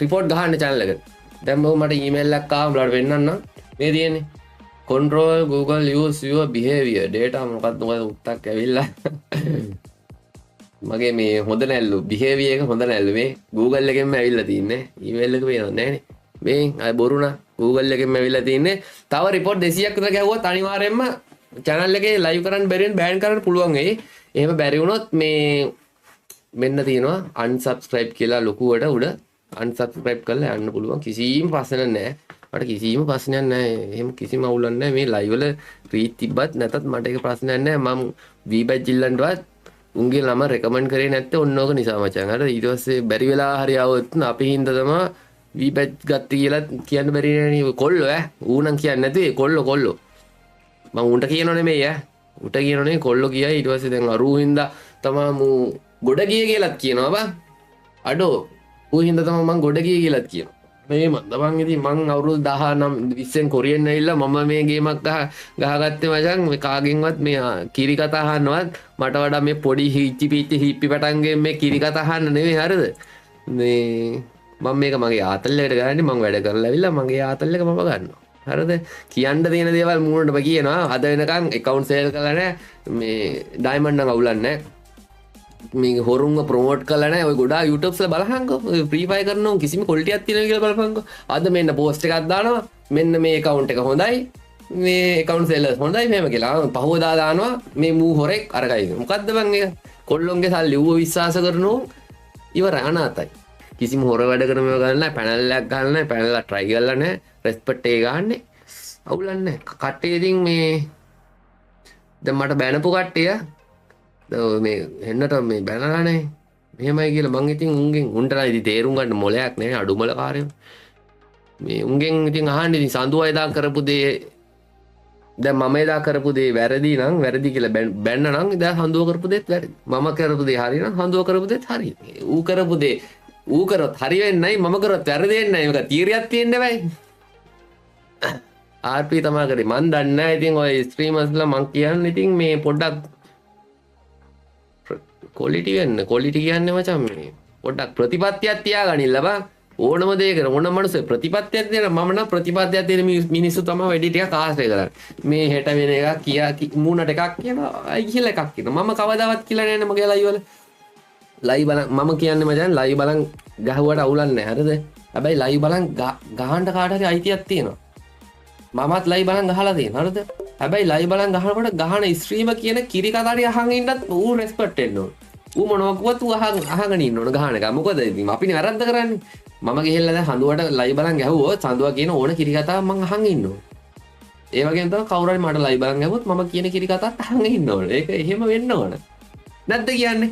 report ගහන්න channel එකට. දැන් මට email එකක් ආවා උඹලට වෙන්නන්න. මේ තියෙන්නේ control google use your behavior data මොකක්ද උත්තක් ඇවිල්ලා මගේ මේ හොඳ නැල්ලු behavior එක හොඳ නැල්ලු මේ google එකෙන්ම ඇවිල්ලා තින්නේ. email එක පේනවද නැහනේ. මේ අය බොරුණා Google එකෙන්ම ඇවිල්ලා තින්නේ. තව report 200ක් විතර ගැහුවොත් අනිවාර්යයෙන්ම channel එකේ live කරන්න බැරි වෙන ban කරන්න පුළුවන් වෙයි. එහෙම බැරි වුණොත් මේ මෙන්න තියෙනවා unsubscribe කියලා ලොකුවට උඩ unsubscribe කරලා යන්න පුළුවන්. කිසිම ප්‍රශ්නයක් නැහැ. මට කිසිම ප්‍රශ්නයක් නැහැ. එහෙම කිසිම අවුලක් නැහැ. මේ live වල reach තිබ්බත් නැතත් මට ඒක ප්‍රශ්නයක් නැහැ. මම V-badge ඉල්ලන්නවත් උන්ගේ ළම recommend කරේ නැත්තේ ඔන්න ඕක නිසා මචං. අර ඊට පස්සේ බැරි වෙලා හරි આવොත් අපි හින්දා තමයි V-badge ගත්ත කියලා කියන්න බැරි නේද? කොල්ලෝ ඌනම් කියන්නේ නැතුවේ කොල්ලෝ. මම උන්ට කියනෝ නෙමෙයි උන්ට කියනෝ නෙමෙයි කොල්ලෝ කියයි. ඊට පස්සේ දැන් අරූ හින්දා තමයි මූ ගොඩ ගියේ කියලාත් කියනවා බං. අඩෝ ඌ හින්දා තමයි මං ගොඩ ගියේ කියලාත් කියනවා. මේ මන්දබන් ඉතින් මං අවුරුදු 19 20න් කොරියන් ඇවිල්ලා මම මේ ගේමක් ගහගත්තේ මචං. මේ කාගෙන්වත් මේ කිරි කතා අහන්නවත් මට වඩා මේ පොඩි හිප්පි පටන්ගේ මේ කිරි කතා අහන්න නෙමෙයි. හරිද? මේ මම මේක මගේ ආතල්ලකට ගන්නේ. මම වැඩ කරලා ඇවිල්ලා මගේ ආතල් එක මම ගන්නවා. හරිද? කියන්න තියෙන දේවල් මූණට කියනවා. අද වෙනකන් account sale කරලා නැහැ. මේ diamond නම් අවුලන්නේ නැහැ. මේ හොරුන්ව ප්‍රොමෝට් කරලා නැහැ. ඔය ගොඩාක් YouTube වල බලහන්කෝ. ඔය free fire කරනවා කිසිම quality එකක් තියෙනවා කියලා බලපන්කෝ. අද මෙන්න post එකක් දානවා. මෙන්න මේ account එක හොඳයි. මේ account sellers හොඳයි මෙහෙම කියලා. පහවදා දානවා මේ මූ හොරෙක් අරගයි. මොකද්ද බං ඒක? කොල්ලොන්ගේ සල්ලි ඌව විශ්වාස කරනෝ ඉවර අනාතයි. කිසිම හොර වැඩ කරන මේව ගන්න නැහැ. පැනල් එකක් ගන්න නැහැ. පැනල් එක try කරලා නැහැ. respect එක ගන්නනේ. අවුලන්නේ නැහැ. කට්ටිය ඉතින් මේ දැන් මට බැනපු කට්ටිය මේ හෙන්නට මේ බැනලානේ. මෙහෙමයි කියලා මං ඉතින් උන්ට නම් ඉතින් තේරුම් ගන්න මොලයක් නැහැ. අඩුමල කාර්යය. මේ උන්ගෙන් ඉතින් අහන්නේ ඉතින් සඳුවා එදා කරපු දේ දැන් මම එදා කරපු දේ වැරදි නම් වැරදි කියලා බැන්න නම් එදා සඳුවා කරපු දේත් වැරදි. මම කරපු දේ හරි නම් සඳුවා කරපු දේත් හරි. ඌ කරපු දේ ඌ කරොත් හරි වෙන්නේ නැහැ. මම කරොත් වැරදි වෙන්නේ නැහැ. මේක තීරියක් තියෙන්න බෑ. RP තමයි කරේ. මන් දන්නේ නැහැ. ඉතින් ඔය ස්ට්‍රීමර්ස්ලා මං කියන්නේ ඉතින් මේ පොඩ්ඩක් quality කියන්නේ මචං මේ පොඩ්ඩක් ප්‍රතිපත්තියක් තියාගනින්න බං. ඕනම දෙයක ඕනම මනුස්සය ප්‍රතිපත්තියක් දෙන මම නම් ප්‍රතිපත්තියක් දෙන මිනිස්සු තමයි වැඩි ටිකක් ආශ්‍රය කරන්නේ. මේ හෙට වෙන එකක් කියා මූණට එකක් කියනවා. අයි කියලා එකක් කියනවා. මම කවදාවත් කියලා නෑනේ මගේ ලයිව් වල. ලයිව් බලන් මම කියන්නේ මචං ලයිව් බලන් ගහුවට අවුලක් නැහැ. හරිද? හැබැයි ලයිව් බලන් ගහන්න කාට හරි අයිතියක් තියෙනවා. මමත් ලයිව් බලන් ගහලා තියෙනවා. හරිද? හැබැයි ලයිව් බලන් ගහනකොට ගහන ස්ට්‍රීමර් කියන කිරි කතාරිය අහන් ඉන්නත් ඌ රෙස්පෙක්ට් වෙන්න ඕන. ඌ මොනවා කිව්වත් ඌ අහගෙන ඉන්න ඕන ගහන එක. මොකද ඉතින් අපිනේ වැරද්ද කරන්නේ. මම ගිහිල්ලා දැන් හඳුවට ලයිව් බලන් ගැහුවොත් සඳුවා කියන ඕන කිරි කතාවක් මං අහන් ඉන්න ඕන. ඒ වගේම තමයි කවුරු හරි මට ලයිව් බලන් ගැහුවොත් මම කියන කිරි කතාවත් අහන් ඉන්න ඕන. ඒක එහෙම වෙන්න ඕන. නැද්ද කියන්නේ?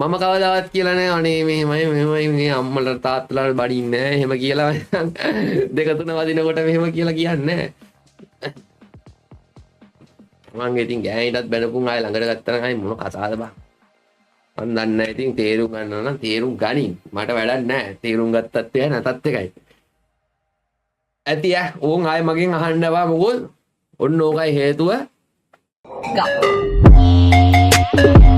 මම කවදාවත් කියලා නෑ අනේ මෙහෙමයි මේ අම්මලා තාත්තලා බඩින්නේ නෑ එහෙම කියලා දෙක තුන වදිනකොට මෙහෙම කියලා කියන්නේ නෑ. මං ඉතින් ගෑනිටත් බැනපුන් ආයෙ ළඟට ගත්තා නම් ආයෙ මොන කතාවද බං. මන් දන්නේ නැහැ. ඉතින් තේරුම් ගන්නවා නම් තේරුම් ගනින්. මට වැඩක් නැහැ. තේරුම් ගත්තත් එකයි නැතත් එකයි. ඇති ඕන් ආය මගෙන් අහන්නවා මොකොත් ඔන්න ඕකයි හේතුව Go.